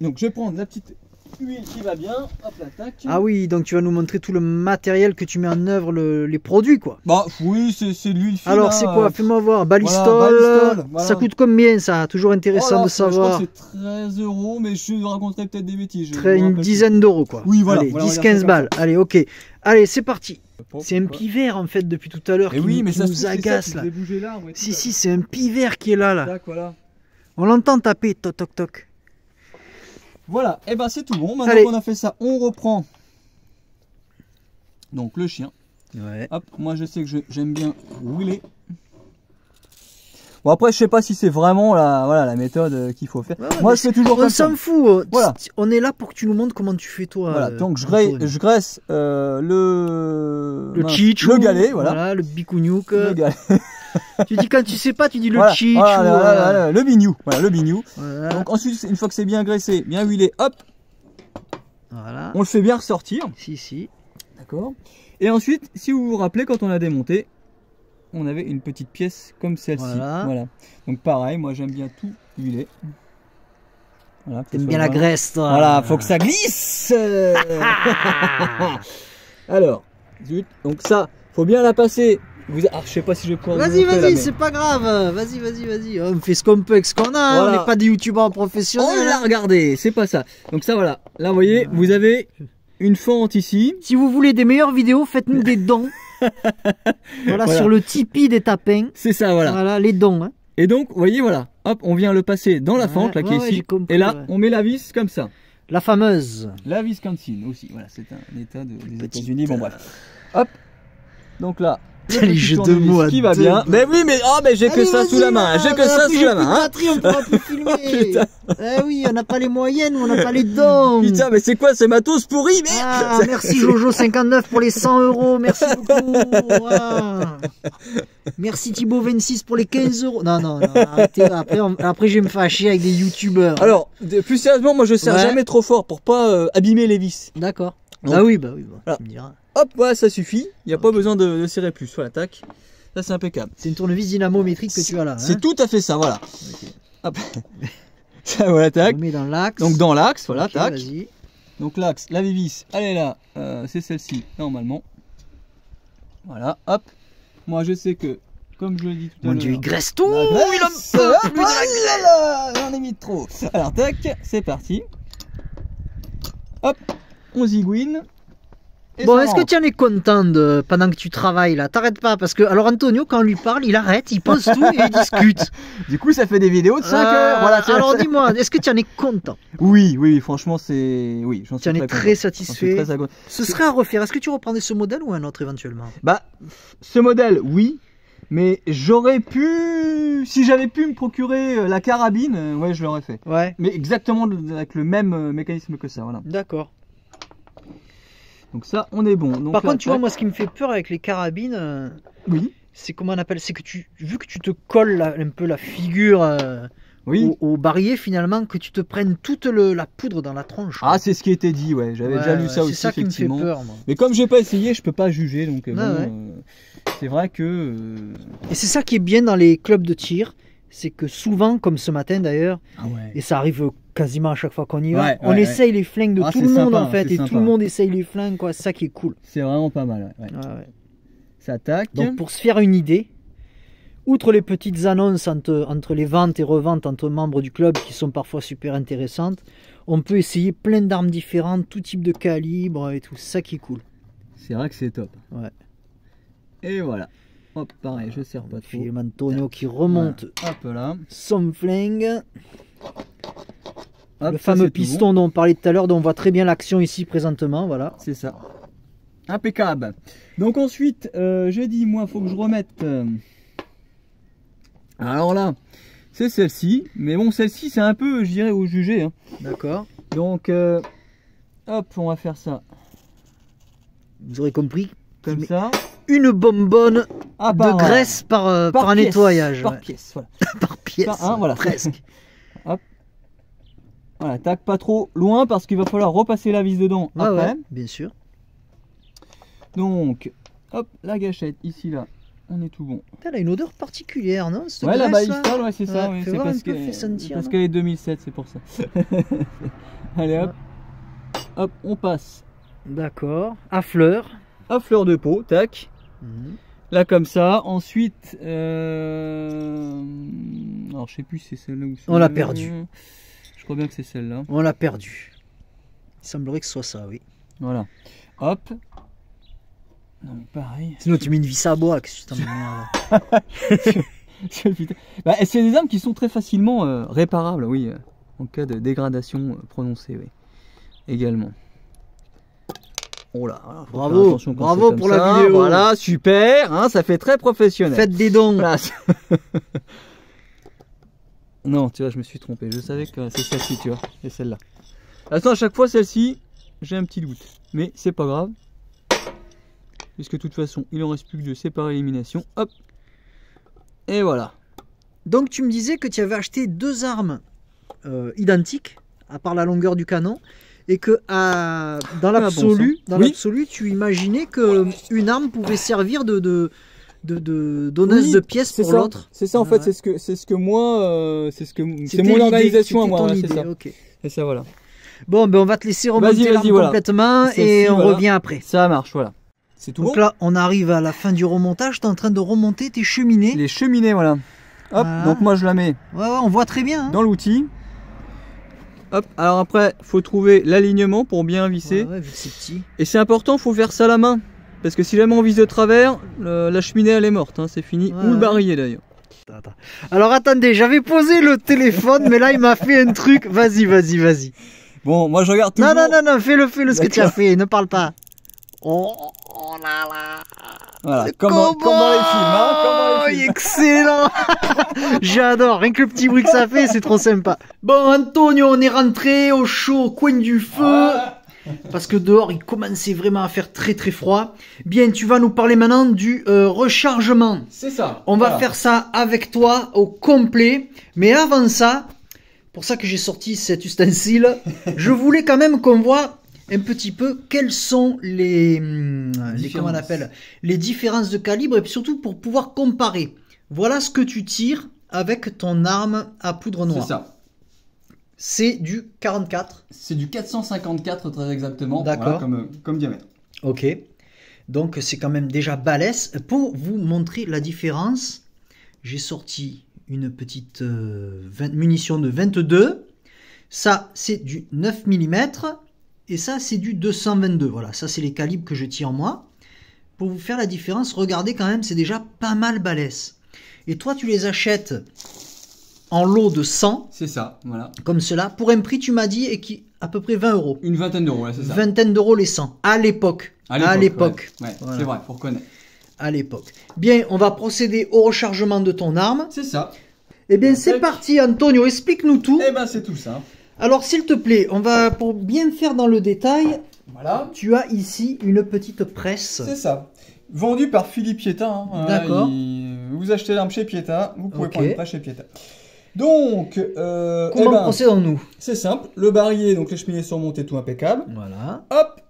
Donc je vais prendre la petite huile qui va bien. Hop là, tac. Ah oui, donc tu vas nous montrer tout le matériel que tu mets en œuvre, les produits, quoi. Bah oui, c'est de l'huile fine. Alors, hein, c'est quoi? Fais-moi voir. Balistol, Balistol, voilà. ça coûte combien, ça? Toujours intéressant voilà, de savoir. Je crois que c'est 13 €, mais je raconterai peut-être des bêtises. Une dizaine d'euros, quoi. Oui, voilà, Allez, voilà, on va dire 10-15 ça balles. comme Allez, ok. Allez, c'est parti. Hop, C'est un quoi. pivert, en fait, depuis tout à l'heure, Et qui, oui, mais qui ça se nous trouve, c'est ça agace, qui là. faisait bouger l'arbre et tout, Si, là. si, c'est un pivert qui est là, là. Tac, voilà. On l'entend taper, toc, toc, toc. Voilà, et ben c'est tout bon. Maintenant Allez. qu'on a fait ça, on reprend donc le chien. Ouais. Hop, moi je sais que j'aime bien wheeler. Bon après je sais pas si c'est vraiment la méthode qu'il faut faire. Ouais, moi je fais toujours comme ça. On s'en fout. Voilà. On est là pour que tu nous montres comment tu fais toi. Voilà, donc je graisse le chichou, le galet, voilà. Le bicougnouk. Le galet. Tu dis quand tu sais pas, tu dis le voilà, chichou. voilà, le bignou. Voilà, le bignou. Voilà. Donc ensuite, une fois que c'est bien graissé, bien huilé, hop, Voilà. on le fait bien ressortir. Si. D'accord. Et ensuite, si vous vous rappelez, quand on a démonté, on avait une petite pièce comme celle-ci. Voilà. Donc pareil, moi j'aime bien tout huiler. Voilà, t'aimes bien la graisse, toi. Voilà, faut que ça glisse. Alors, zut, donc ça, faut bien la passer. Je sais pas si je vais pouvoir. Vas-y, c'est pas grave. Vas-y. On fait ce qu'on peut avec ce qu'on a. Voilà. On n'est pas des youtubeurs professionnels. Oh là, regardez, c'est pas ça. Donc ça, voilà. Là, vous voyez, vous avez une fente ici. Si vous voulez des meilleures vidéos, faites-nous des dons. Voilà, sur le Tipeee des Tapins. C'est ça, voilà. Voilà, les dons. Hein. Et donc, vous voyez, voilà. Hop, on vient le passer dans la fente, là, qui est ici. Compris, et là, on met la vis comme ça. La fameuse. La Wisconsin aussi. Voilà, c'est un état des États-Unis. Bon, bref. Hop. Donc là. Les jeux de mots qui va bien. Mais oui, mais j'ai que ça sous la main. J'ai que ça sous la main. On pourra plus filmer. Eh oui, on n'a pas les moyennes, on n'a pas les dons. Putain, mais c'est quoi ce matos pourri, merde. Ah, merci Jojo59 pour les 100 €. Merci beaucoup. Ah. Merci Thibaut26 pour les 15 €. Non, arrêtez. Après, je vais me fâcher avec des youtubeurs. Alors, plus sérieusement, moi je serre jamais trop fort pour pas abîmer les vis. D'accord. Donc, ah oui, voilà. Tu me diras. Hop, voilà, ça suffit. Il n'y a pas besoin de serrer plus. Voilà, tac. Ça, c'est impeccable. C'est une tournevis dynamométrique que tu as là. Hein. C'est tout à fait ça, voilà. Okay. Hop. Ça, voilà, tac. On met dans l'axe. Donc, dans l'axe, voilà, okay, tac. Donc, l'axe, la vis, elle est là. C'est celle-ci, normalement. Voilà, hop. Moi, je sais que, comme je l'ai dit tout à l'heure. Mon Dieu, il graisse tout. Il en peut plus de la graisse. On est mis trop. Alors, tac, c'est parti. Hop, on zigouine. Bon, est-ce que tu en es content pendant que tu travailles là? T'arrêtes pas parce que, alors Antonio, quand on lui parle, il arrête, il pose tout et il discute. Du coup, ça fait des vidéos de 5 heures. Voilà, alors dis-moi, est-ce que tu en es content? Oui, franchement, c'est. Oui, j'en suis très content. Tu en es très satisfait. Très ce serait à refaire. Est-ce que tu reprendrais ce modèle ou un autre éventuellement? Bah, ce modèle, oui. Mais j'aurais pu. Si j'avais pu me procurer la carabine, ouais, je l'aurais fait. Ouais. Mais exactement avec le même mécanisme que ça, voilà. D'accord. Donc ça, on est bon. Donc par contre, tu vois, moi, ce qui me fait peur avec les carabines, oui, c'est comment on appelle, c'est que vu que tu te colles un peu la figure au barillet, finalement, que tu te prennes toute la poudre dans la tronche. Ah, c'est ce qui était dit, ouais. J'avais déjà lu ça aussi, ça effectivement. Qui me fait peur, moi. Mais comme j'ai pas essayé, je peux pas juger, donc c'est vrai que. Et c'est ça qui est bien dans les clubs de tir, c'est que souvent, comme ce matin d'ailleurs, et ça arrive quasiment à chaque fois qu'on y va, on essaye les flingues de tout le monde en fait, et tout le monde essaye les flingues, quoi. C'est ça qui est cool. C'est vraiment pas mal. Ouais. Ça attaque. Donc pour se faire une idée, outre les petites annonces entre les ventes et reventes entre membres du club qui sont parfois super intéressantes, on peut essayer plein d'armes différentes, tout type de calibre et tout. C'est ça qui est cool. C'est vrai que c'est top. Ouais. Et voilà. Hop, pareil, je serre pas trop. Antonio qui remonte hop là. son flingue. Hop, le fameux piston dont on parlait tout à l'heure, dont on voit très bien l'action ici présentement, voilà. C'est ça. Impeccable. Donc ensuite, j'ai dit, moi, faut que je remette. Alors là, c'est celle-ci. Mais bon, celle-ci, c'est un peu, je dirais, au jugé. Hein. D'accord. Donc, hop, on va faire ça. Vous aurez compris. Comme ça. Une bonbonne de graisse par un nettoyage. Par pièce, voilà. Par pièce, voilà. Presque. Hop. Voilà, tac, pas trop loin parce qu'il va falloir repasser la vis dedans après. Ouais, bien sûr. Donc, hop, la gâchette, ici, là, on est tout bon. Elle a une odeur particulière, non? Ouais, la baïstale, ouais, c'est ça. C'est parce qu'elle est 2007, c'est pour ça. Allez, hop. Hop, on passe. D'accord. À fleur. À fleur de peau, tac. Là, comme ça. Ensuite, alors, je sais plus si c'est celle-là ou celle-là. On l'a perdu. Je crois bien que c'est celle-là. On l'a perdu. Il semblerait que ce soit ça, oui. Voilà. Hop. Non, mais pareil. Sinon, tu mets une vis à bois. Qu'est-ce que tu t'en c'est des armes qui sont très facilement réparables, oui. En cas de dégradation prononcée, oui. Également. Oh là, voilà, faut faire Bravo, attention quand bravo c'est comme pour la ça. vidéo. Voilà, super, hein, ça fait très professionnel. Faites des dons. Voilà. Non, tu vois, je me suis trompé. Je savais que c'est celle-ci, tu vois, et celle-là. Attends, à chaque fois, celle-ci, j'ai un petit doute. Mais c'est pas grave. Puisque de toute façon, il en reste plus que de séparer l'élimination. Hop. Et voilà. Donc tu me disais que tu avais acheté 2 armes identiques, à part la longueur du canon, et que dans l'absolu, tu imaginais que une arme pouvait servir de donneuse de pièces pour l'autre. C'est ça en fait, c'est ce que moi, c'est mon organisation à moi. Voilà, c'est ça. Okay. C'est ça, voilà. Bon, ben on va te laisser remonter l'arme complètement et on revient après. Ça marche, voilà. C'est tout. Donc là, on arrive à la fin du remontage. Tu es en train de remonter tes cheminées. Les cheminées, voilà. Hop, voilà. Donc moi je la mets. Ouais, on voit très bien. Hein. Dans l'outil. Hop, alors après, faut trouver l'alignement pour bien visser. Ouais, vu que c'est petit. Et c'est important, faut faire ça à la main. Parce que si jamais on vise de travers, la cheminée elle est morte, hein, c'est fini. Ouais, ou le barillet d'ailleurs. Alors attendez, j'avais posé le téléphone, mais là il m'a fait un truc. Vas-y. Bon, moi je regarde toujours. Non, fais-le ce que tu as fait, ne parle pas. Oh là là. Voilà, comme dans les films, hein, comme dans les films. Excellent. J'adore, rien que le petit bruit que ça fait, c'est trop sympa. Bon, Antonio, on est rentré au chaud, au coin du feu. Ah. Parce que dehors, il commençait vraiment à faire très froid. Bien, tu vas nous parler maintenant du rechargement. C'est ça. On va faire ça avec toi au complet. Mais avant ça, pour ça que j'ai sorti cet ustensile, je voulais quand même qu'on voit un petit peu quelles sont les différences de calibre et puis surtout pour pouvoir comparer. Voilà ce que tu tires avec ton arme à poudre noire. C'est ça. C'est du 44. C'est du 454 très exactement. D'accord. Voilà, comme diamètre. Ok. Donc c'est quand même déjà balèze. Pour vous montrer la différence, j'ai sorti une petite munition de 22. Ça c'est du 9 mm. Et ça, c'est du 222. Voilà, ça, c'est les calibres que je tire moi. Pour vous faire la différence, regardez quand même, c'est déjà pas mal balèze. Et toi, tu les achètes en lot de 100. C'est ça, voilà. Comme cela. Pour un prix, tu m'as dit, à peu près 20 €. Une vingtaine d'euros, là, c'est ça. Vingtaine d'euros les 100. À l'époque. À l'époque. Ouais, voilà. C'est vrai, faut reconnaître. À l'époque. Bien, on va procéder au rechargement de ton arme. C'est ça. Eh bien, c'est parti, Antonio. Explique-nous tout. Eh ben, c'est tout ça. Alors, s'il te plaît, on va, pour bien faire dans le détail, voilà. Tu as ici une petite presse. C'est ça. Vendue par Philippe Pieta. Hein. D'accord. Vous achetez l'arme chez Pieta, vous pouvez prendre une presse chez Pieta. Donc, comment procédons-nous? C'est simple. Le barillet, donc les cheminées sont montées, tout impeccable. Voilà. Hop,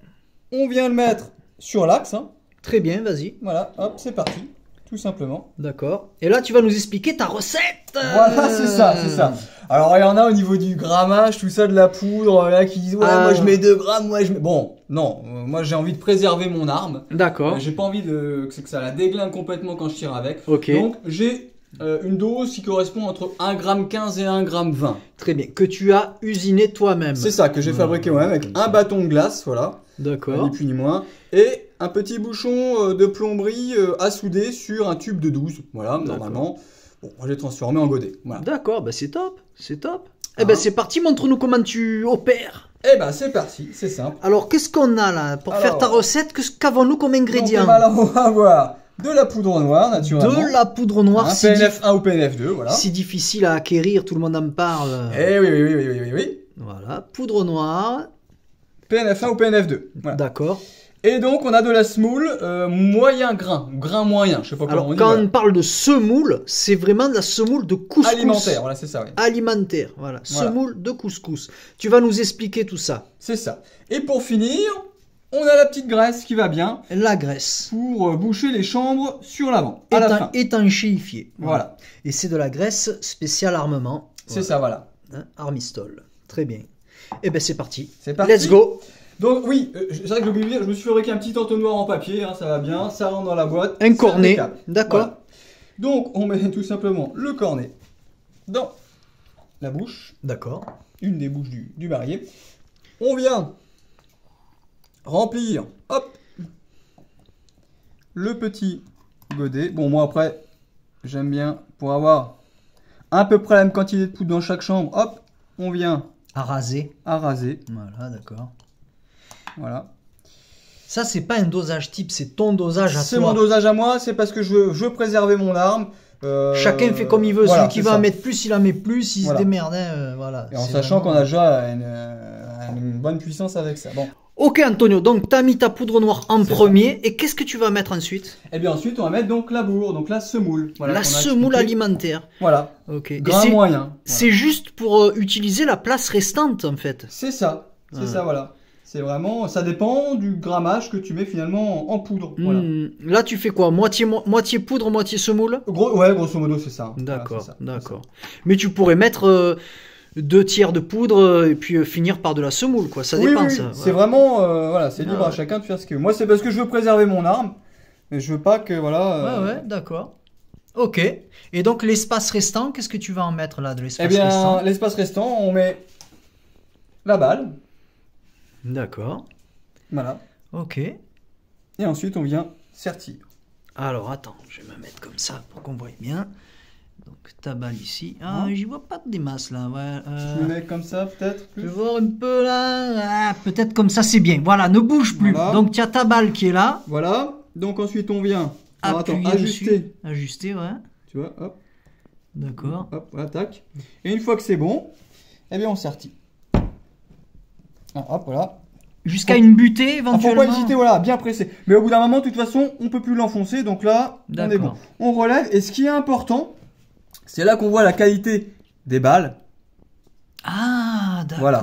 on vient le mettre sur l'axe. Hein. Très bien, vas-y. Voilà, hop, c'est parti. Tout simplement. D'accord. Et là, tu vas nous expliquer ta recette. Voilà, c'est ça, c'est ça. Alors, il y en a au niveau du grammage, tout ça, de la poudre, là, qui disent, ouais, moi je mets 2 grammes, moi je mets... Bon, non, moi j'ai envie de préserver mon arme. D'accord. J'ai pas envie que ça la déglingue complètement quand je tire avec. Ok. Donc, j'ai une dose qui correspond entre 1,15 g et 1,20 g. Très bien. Que tu as usiné toi-même. C'est ça, que j'ai fabriqué moi-même avec un bâton de glace, voilà. D'accord. Ni plus ni moins. Et un petit bouchon de plomberie à souder sur un tube de 12. Voilà, normalement. Bon, moi j'ai transformé en godet. Voilà. D'accord, bah c'est top, c'est top. Eh ben c'est parti, montre-nous comment tu opères. Eh ben c'est parti, c'est simple. Alors qu'est-ce qu'on a là pour faire ta recette? Qu'avons-nous comme ingrédients? Donc, alors, on va avoir de la poudre noire, naturellement. De la poudre noire, PNF1 ou PNF2, voilà. Si difficile à acquérir, tout le monde en parle. Eh oui. Voilà, poudre noire. PNF1 ou PNF2. Voilà. D'accord. Et donc on a de la semoule moyen grain moyen, je sais pas comment on dit. Quand on parle de semoule, c'est vraiment de la semoule de couscous. Alimentaire, voilà, c'est ça. Oui. Alimentaire, voilà. Semoule de couscous. Tu vas nous expliquer tout ça. C'est ça. Et pour finir, on a la petite graisse qui va bien. La graisse. Pour boucher les chambres sur l'avant, à la fin. Étanchéifiée. Voilà. Et c'est de la graisse spéciale armement. C'est ça, voilà. Hein, Armistol. Très bien. Et ben c'est parti. C'est parti. Let's go. Donc oui, c'est vrai que j'ai oublié de dire, je me suis fabriqué un petit entonnoir en papier, hein, ça va bien, ça rentre dans la boîte. Un cornet, d'accord. Voilà. Donc on met tout simplement le cornet dans la bouche. D'accord. Une des bouches du barillet. On vient remplir, hop, le petit godet. Bon, moi après, j'aime bien, pour avoir à peu près la même quantité de poudre dans chaque chambre, hop, on vient à raser. À raser. Voilà, d'accord. Voilà. Ça, c'est pas un dosage type, c'est ton dosage à C'est toi. mon dosage à moi, c'est parce que je veux préserver mon arme. Chacun fait comme il veut. Voilà, Celui qui c'est va en ça. mettre plus, il en met plus, il Voilà. se démerde. Hein, voilà. Et en C'est sachant vraiment- qu'on a déjà une bonne puissance avec ça. Bon. Ok Antonio, donc tu as mis ta poudre noire en C'est premier. Et qu'est-ce que tu vas mettre ensuite? Et bien ensuite, on va mettre donc la bourre, donc la semoule. Voilà, La qu'on a semoule expliqué. alimentaire. Voilà, Ok. Et grain moyen. Voilà. c'est juste pour utiliser la place restante en fait. C'est ça, Ah. ça, voilà. C'est vraiment, ça dépend du grammage que tu mets finalement en poudre. Voilà. Là tu fais quoi? Moitié poudre, moitié semoule? Ouais, grosso modo, c'est ça. D'accord, Voilà, c'est ça, d'accord. Mais tu pourrais mettre 2 tiers de poudre et puis finir par de la semoule, quoi. Ça Oui, dépend, oui, ça. c'est Voilà. vraiment, voilà, c'est libre Ah à ouais. chacun de faire ce qu'il veut. Moi, c'est parce que je veux préserver mon arme, et je veux pas que, voilà. Ouais, d'accord. Ok. Et donc l'espace restant, qu'est-ce que tu vas en mettre là de Eh l'espace bien, restant? l'espace restant, on met la balle, D'accord. voilà, Ok. et ensuite on vient sertir. Alors attends, je vais me mettre comme ça pour qu'on voie bien. Donc ta balle ici. Ah, Hein? j'y vois pas des masses là. Ouais, Je me mets comme ça, peut-être. je vais voir un peu là. Ah, peut-être comme ça c'est bien. Voilà, ne bouge plus. Voilà. Donc tu as ta balle qui est là. Voilà. Donc ensuite on vient. Alors attends, Appuyer ajuster. dessus. Ajuster, ouais. Tu vois, hop, D'accord. hop, voilà, tac. Et une fois que c'est bon, eh bien on sertit. Ah, hop, voilà. Jusqu'à une butée Ah, éventuellement. faut pas hésiter, voilà, bien pressé. Mais au bout d'un moment, de toute façon, on peut plus l'enfoncer. Donc là, on est bon. D'accord. On relève. Et ce qui est important, c'est là qu'on voit la qualité des balles. Ah, d'accord. Voilà.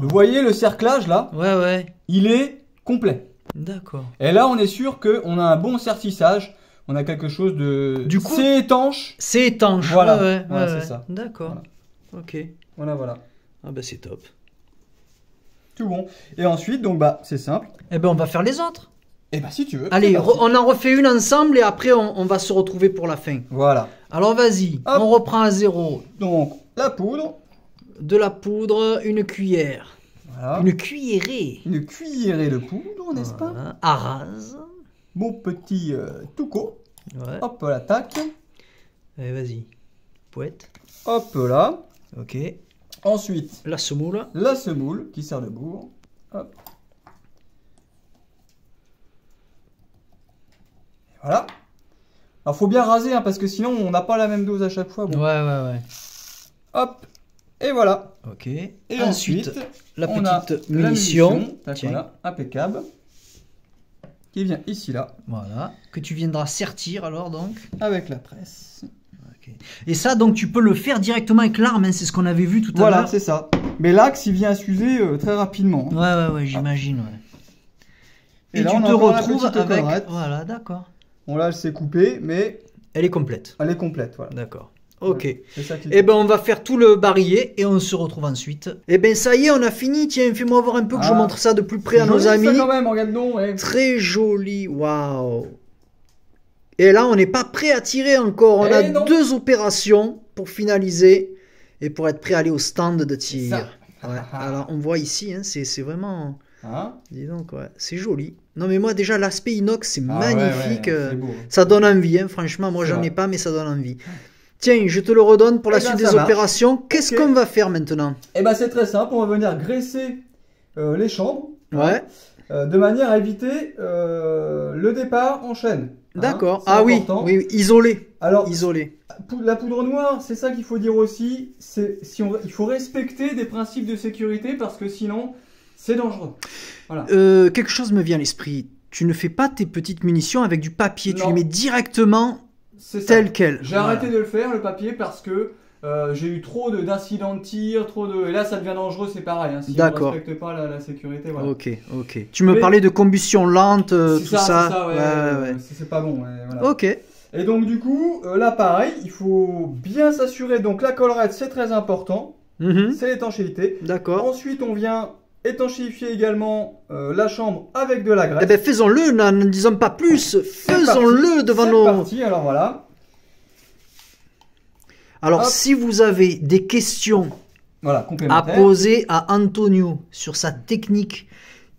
Vous voyez le cerclage là, Ouais, ouais. il est complet. D'accord. Et là, on est sûr qu'on a un bon sertissage. On a quelque chose de. Du coup- c'est étanche. C'est étanche. Voilà. Ouais, ouais, Voilà, ouais, c'est ça. D'accord. Ok. Voilà, voilà. Ah bah c'est top. Tout bon. Et ensuite, donc bah, c'est simple. Eh ben on va faire les autres. Et bah, si tu veux. Allez, c'est parti. on en refait une ensemble et après on va se retrouver pour la fin. Voilà. Alors vas-y, Hop. on reprend à zéro. Donc, la poudre. De la poudre, une cuillère. Voilà. Une cuillerée. Une cuillerée de poudre, n'est-ce pas? Voilà. À rase. Mon petit touco. Ouais. Hop là, tac. Allez, vas-y. Poète. Hop là. Ok. Ensuite, La semoule. la semoule qui sert de bourre. Hop. Et voilà. Alors, faut bien raser, hein, parce que sinon, on n'a pas la même dose à chaque fois. Bon. Ouais. Hop. Et voilà. Ok. Et ensuite, ensuite, la on a petite la munition. Tac, Tiens. voilà, impeccable. Qui vient ici, là, Voilà. Que tu viendras sertir alors donc. avec la presse. Ok. Et ça donc tu peux le faire directement avec l'arme, hein, c'est ce qu'on avait vu tout à Voilà, l'heure. c'est ça. Mais l'axe, il vient à s'user très rapidement. Ouais, j'imagine. Ouais. Et là, tu on a te encore la retrouves petite avec. collerette. Voilà, d'accord. Bon, là, elle s'est coupée, mais Elle est complète. elle est complète. Voilà. D'accord. Ok. C'est ça qui Eh ben on va faire tout le barillet et on se retrouve ensuite. Eh ben ça y est, on a fini. Tiens, fais-moi voir un peu que je Ah. montre ça de plus près à nos Joli, ça, amis. quand même, regarde donc. Ouais. Très joli, waouh. Et là, on n'est pas prêt à tirer encore. On Eh a non. 2 opérations pour finaliser et pour être prêt à aller au stand de tir. Ça. Ouais. Alors, on voit ici, hein, c'est vraiment... Hein? Dis donc, ouais, c'est joli. Non, mais moi, déjà, l'aspect inox, c'est Ah, magnifique. ouais, c'est beau. Ça donne envie, hein, franchement. Moi, C'est j'en vrai. ai pas, mais ça donne envie. Tiens, je te le redonne pour la Eh ben, suite ça des marche. opérations. Qu'est-ce Ok. qu'on va faire maintenant? Eh ben, c'est très simple. On va venir graisser les chambres. Ouais. De manière à éviter le départ en chaîne. Hein, D'accord. c'est Ah oui, important. oui, isolé. Alors, Isolé. la poudre noire, c'est ça qu'il faut dire aussi. Il faut respecter des principes de sécurité parce que sinon, c'est dangereux. Voilà. Quelque chose me vient à l'esprit. Tu ne fais pas tes petites munitions avec du papier. Tu Non. les mets directement C'est ça. tel quel. J'ai arrêté de le faire, le papier, parce que j'ai eu trop d'incidents de tir, et là, ça devient dangereux, c'est pareil. Hein, si on ne D'accord. respecte pas la sécurité, voilà. Ok. Tu me Mais- parlais de combustion lente, C'est tout ça. c'est ça, ouais, Ouais. c'est pas bon. Ouais, voilà. Ok. Et donc, du coup, là, pareil, il faut bien s'assurer. Donc, la collerette, c'est très important. Mhm. C'est l'étanchéité. D'accord. Ensuite, on vient étanchéifier également la chambre avec de la graisse. Eh ben faisons-le, ne disons pas plus. C'est Faisons-le parti, devant c'est nos. parti, alors voilà. Alors, Hop. si vous avez des questions Voilà, à complémentaire. poser à Antonio sur sa technique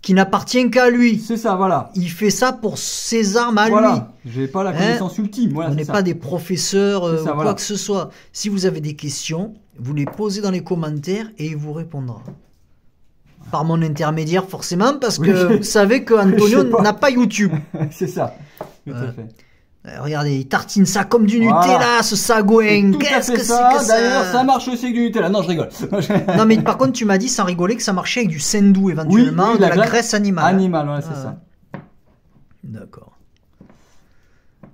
qui n'appartient qu'à lui, C'est ça, voilà. il fait ça pour ses armes à lui. Voilà, j'ai pas la connaissance ultime. Voilà, On c'est n'est ça. pas des professeurs C'est ça, ou voilà. quoi que ce soit. Si vous avez des questions, vous les posez dans les commentaires et il vous répondra. par mon intermédiaire forcément, parce que Oui. vous savez que Je sais Antonio pas. n'a pas YouTube. C'est ça. Tout à fait. Regardez, il tartine ça comme du Voilà. Nutella, ce sagouin. Tout à Qu'est-ce fait que c'est ça. que ça? D'ailleurs, ça marche aussi avec du Nutella. Non, je rigole. Non, mais par contre, tu m'as dit sans rigoler que ça marchait avec du sendou éventuellement, Oui, de la graisse animale. Animale, voilà, c'est Ah, ça. D'accord.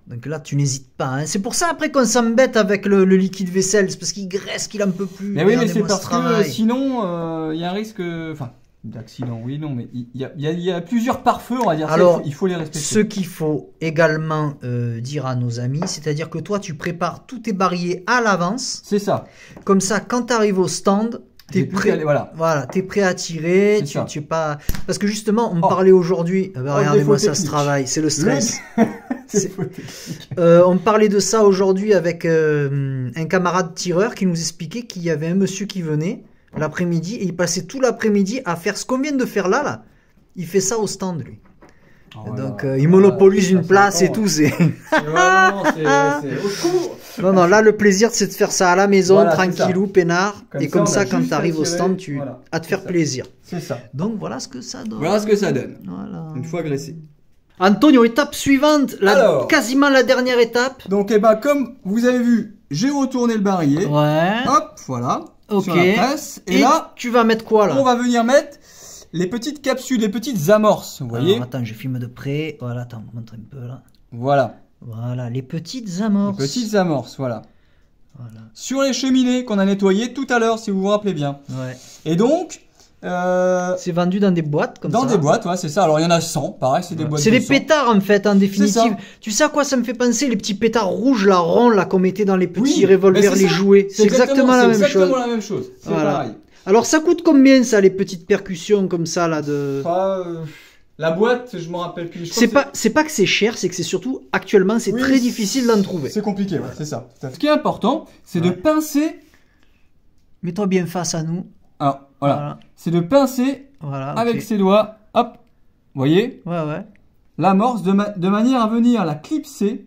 Donc là, tu n'hésites pas. Hein. C'est pour ça après qu'on s'embête avec le liquide vaisselle, c'est parce qu'il graisse qu'il en peut plus. Mais oui, mais c'est Regardez-moi parce ce que travail. sinon, il y a un risque. Enfin, d'accident, oui, non, mais il y a plusieurs pare-feux, on va dire. Alors, ça, il faut les respecter. Ce qu'il faut également dire à nos amis, c'est-à-dire que toi, tu prépares tous tes barilles à l'avance. C'est ça. Comme ça, quand tu arrives au stand, t'es J'ai plus prêt. qu'à aller- voilà. Voilà, t'es prêt à tirer. C'est ça. Tu es pas. Parce que justement, on me Oh. parlait aujourd'hui. Ah bah, Oh, regardez-moi défaut ça, ce technique. travail, c'est le stress. C'est faux technique. On parlait de ça aujourd'hui avec un camarade tireur qui nous expliquait qu'il y avait un monsieur qui venait l'après-midi et il passait tout l'après-midi à faire ce qu'on vient de faire là. Il fait ça au stand, lui. Donc il monopolise une place et tout. C'est... Vraiment, c'est au secours. Non, là le plaisir c'est de faire ça à la maison, Voilà, c'est tranquillou, peinard. Comme Et ça, comme on ça, a quand juste tu arrives à au tirer, stand, tu voilà, à te faire c'est ça. plaisir. C'est ça. Donc voilà ce que ça donne. Voilà ce que ça donne. Voilà. Une fois graissé. Antonio, étape suivante, Alors. quasiment la dernière étape. Donc, comme vous avez vu, j'ai retourné le barillet. Ouais. Hop, voilà. Ok. Sur la presse. Et, Et là, tu vas mettre quoi là? on va venir mettre les petites capsules, les petites amorces. Vous voyez? Alors, attends, je filme de près. Voilà, attends, montre un peu là. Voilà. Voilà, les petites Les amorces. petites amorces, voilà. Voilà. Sur les cheminées qu'on a nettoyées tout à l'heure, si vous vous rappelez bien. Ouais. Et donc, C'est vendu dans des boîtes comme dans ça. des boîtes, ouais, c'est ça. Alors, il y en a 100, pareil, c'est des boîtes C'est de des 100. pétards en fait, en ça. définitive. Tu sais à quoi ça me fait penser? Les petits pétards rouges, là, ronds, là, qu'on mettait dans les petits Oui, revolvers, mais c'est les ça. jouets. C'est exactement la même chose. C'est exactement la même chose. C'est Voilà. pareil. Alors, ça coûte combien ça, les petites percussions comme ça, là de... La boîte, je me rappelle plus. Je crois C'est pas que c'est cher, c'est que c'est surtout, actuellement, c'est Oui, très difficile d'en trouver. C'est compliqué, ouais, c'est ça. Ce qui est important, c'est de pincer. Mets-toi bien face à nous. Alors, voilà. C'est de pincer Voilà, ok. avec ses doigts. Hop. Vous voyez? Ouais. L'amorce de manière à venir la clipser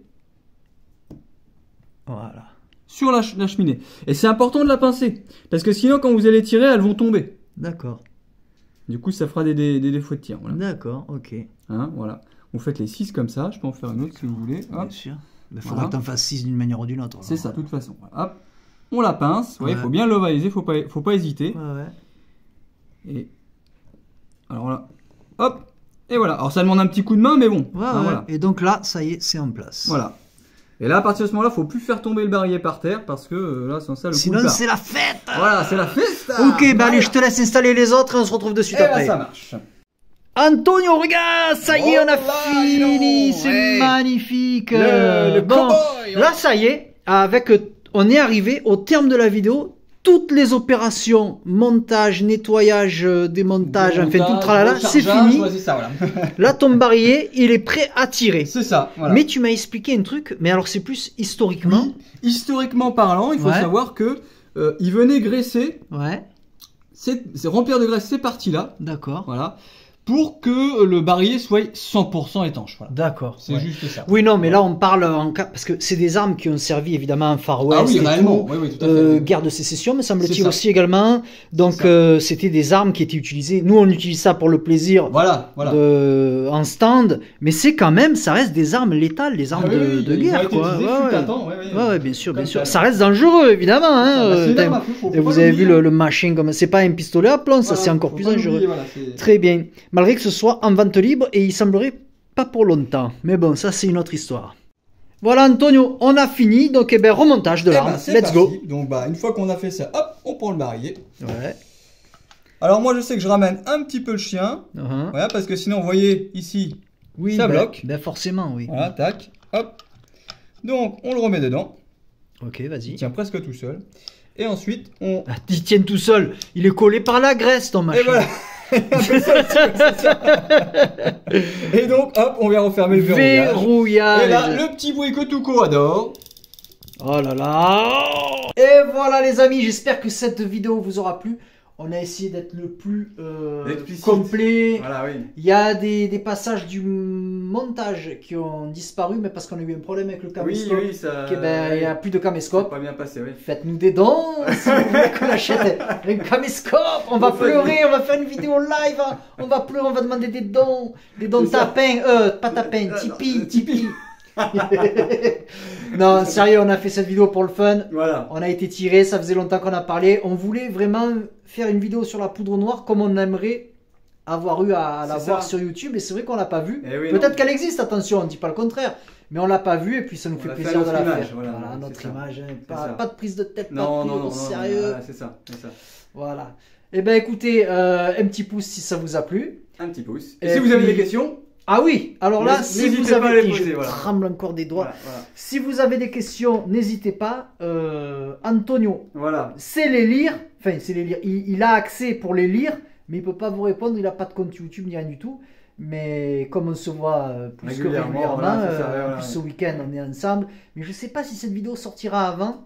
Voilà. sur la cheminée. Et c'est important de la pincer. Parce que sinon, quand vous allez tirer, elles vont tomber. D'accord. Du coup, ça fera des défauts de tir. Voilà. D'accord, ok. Hein, voilà. Vous faites les 6 comme ça. Je peux en faire une autre si vous voulez. Bien Hop. sûr. Il faudra Voilà. que tu en fasses 6 d'une manière ou d'une autre. C'est ça, de toute façon. Voilà. Hop. On la pince. Vous voyez, Ouais. faut bien l'ovaliser. Faut pas hésiter. Ouais. Et alors là, hop, et voilà. Alors ça demande un petit coup de main, mais bon. Ouais, Hein, ouais. voilà. Et donc là, ça y est, c'est en place. Voilà. Et là, à partir de ce moment-là, faut plus faire tomber le barillet par terre parce que là, sans ça, le coup Sinon, part. c'est la fête. Voilà, c'est la fête. Ok, bah allez, je te laisse installer les autres et on se retrouve de suite Et après. ben, ça marche. Antonio, regarde, ça y est, Oh on a là, fini, dis donc, c'est ouais. magnifique. Le Bon, cowboy, là, ça y est, on est arrivé au terme de la vidéo. Toutes les opérations, montage, nettoyage, démontage, enfin tout le tralala, c'est fini. Ouais, c'est ça, voilà. Là, ton barillet, il est prêt à tirer. C'est ça, voilà. Mais tu m'as expliqué un truc, mais alors c'est plus historiquement. Oui, historiquement parlant, il faut Ouais. savoir que il venait graisser, Ouais, c'est remplir de graisse ces parties-là, d'accord. voilà, pour que le barillet soit 100% étanche. Voilà. D'accord. C'est ouais. juste ça. Oui, non, mais là on parle en cas. Parce que c'est des armes qui ont servi évidemment en Far West. Ah oui, et réellement. tout. Oui, tout à fait. Guerre de sécession, me C'est semble-t-il ça. aussi également. Donc c'était des armes qui étaient utilisées. Nous on utilise ça pour le plaisir Voilà. en stand, mais c'est quand même, ça reste des armes létales, des armes Ah oui, de ils ont guerre. été Quoi. utilisés Ouais, fut ouais. un temps, Ouais, bien sûr, bien Comme sûr. ça. Ça reste dangereux évidemment. Hein, C'est une arme à feu, faut et vous pas avez vu l'oublier. le machin comme c'est pas un pistolet à plomb, ça Voilà, c'est encore faut plus pas dangereux. l'oublier, voilà, c'est- Très bien. Malgré que ce soit en vente libre et il semblerait pas pour longtemps. Mais bon, ça c'est une autre histoire. Voilà Antonio, on a fini. Donc eh ben, remontage de Eh l'arme. ben, c'est Let's parti. go. Donc une fois qu'on a fait ça, hop, on prend le barillet. Ouais. Alors moi je sais que je ramène un petit peu le chien, Uh-huh. voilà, parce que sinon vous voyez ici, Oui, ça ben, bloque. ben forcément, oui. Voilà, tac, hop. Donc on le remet dedans, Ok, il vas-y. tient presque tout seul. Et ensuite on... Ah, il tient tout seul. Il est collé par la graisse, ton machin. Et voilà. Un peu ça aussi, ouais, c'est ça. Et donc hop, on vient refermer le verrouillage. Verrouillage. Et là, le petit bruit que Touko adore. Oh là là. Et voilà les amis, j'espère que cette vidéo vous aura plu. On a essayé d'être le plus Explicite. complet. Voilà, oui. Il y a des passages du montage qui ont disparu, mais parce qu'on a eu un problème avec le caméscope. Oui, ça. Il n'y a plus de C'est caméscope. pas bien passé, oui. Faites-nous des dons si vous voulez qu'on achète un caméscope. On va pleurer, on va faire une vidéo live. Hein. On va pleurer, on va demander des dons. Des dons de tapin. Pas tapin, Tipeee, Tipeee. Non, sérieux, on a fait cette vidéo pour le fun. Voilà. On a été tiré, ça faisait longtemps qu'on a parlé. On voulait vraiment faire une vidéo sur la poudre noire comme on aimerait avoir eu à la C'est voir ça. sur YouTube. Et c'est vrai qu'on l'a pas vue. Eh oui, Peut-être non. qu'elle existe, attention, on ne dit pas le contraire. Mais on l'a pas vue et puis ça nous On fait l'a fait plaisir à de notre la image, faire. voilà, Voilà, à c'est notre ça. image. Hein. C'est ça. Pas de prise de tête, Non, pas de non, non, non, sérieux. voilà, c'est ça, c'est ça. Voilà. Eh ben écoutez, un petit pouce si ça vous a plu. Un petit pouce. Et Et si vous avez puis- des questions, Ah oui, alors là, si N'hésitez vous pas à avez... les Et poser, je voilà. tremble encore des doigts. voilà, voilà. Si vous avez des questions, n'hésitez pas. Antonio Voilà. sait les lire. Enfin, c'est les lire. Il a accès pour les lire, mais il peut pas vous répondre. Il n'a pas de compte YouTube ni rien du tout. Mais comme on se voit plus que Régulièrement, régulièrement, voilà, c'est ça, ouais, en voilà, plus ouais. ce week-end on est ensemble. Mais je sais pas si cette vidéo sortira avant.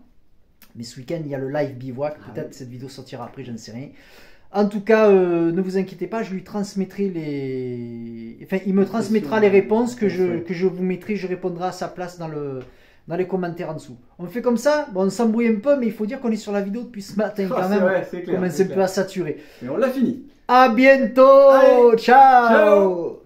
Mais ce week-end il y a le live bivouac. Ah Peut-être oui. cette vidéo sortira après, je ne sais rien. En tout cas, ne vous inquiétez pas, je lui transmettrai les. Enfin, il me transmettra les réponses que je vous mettrai, je répondrai à sa place dans les commentaires en dessous. On fait comme ça, bon, on s'embrouille un peu, mais il faut dire qu'on est sur la vidéo depuis ce matin quand Ah, c'est même. vrai, c'est On clair, commence c'est un peu clair. à saturer. Et on l'a fini. À bientôt. Allez, Ciao. ciao.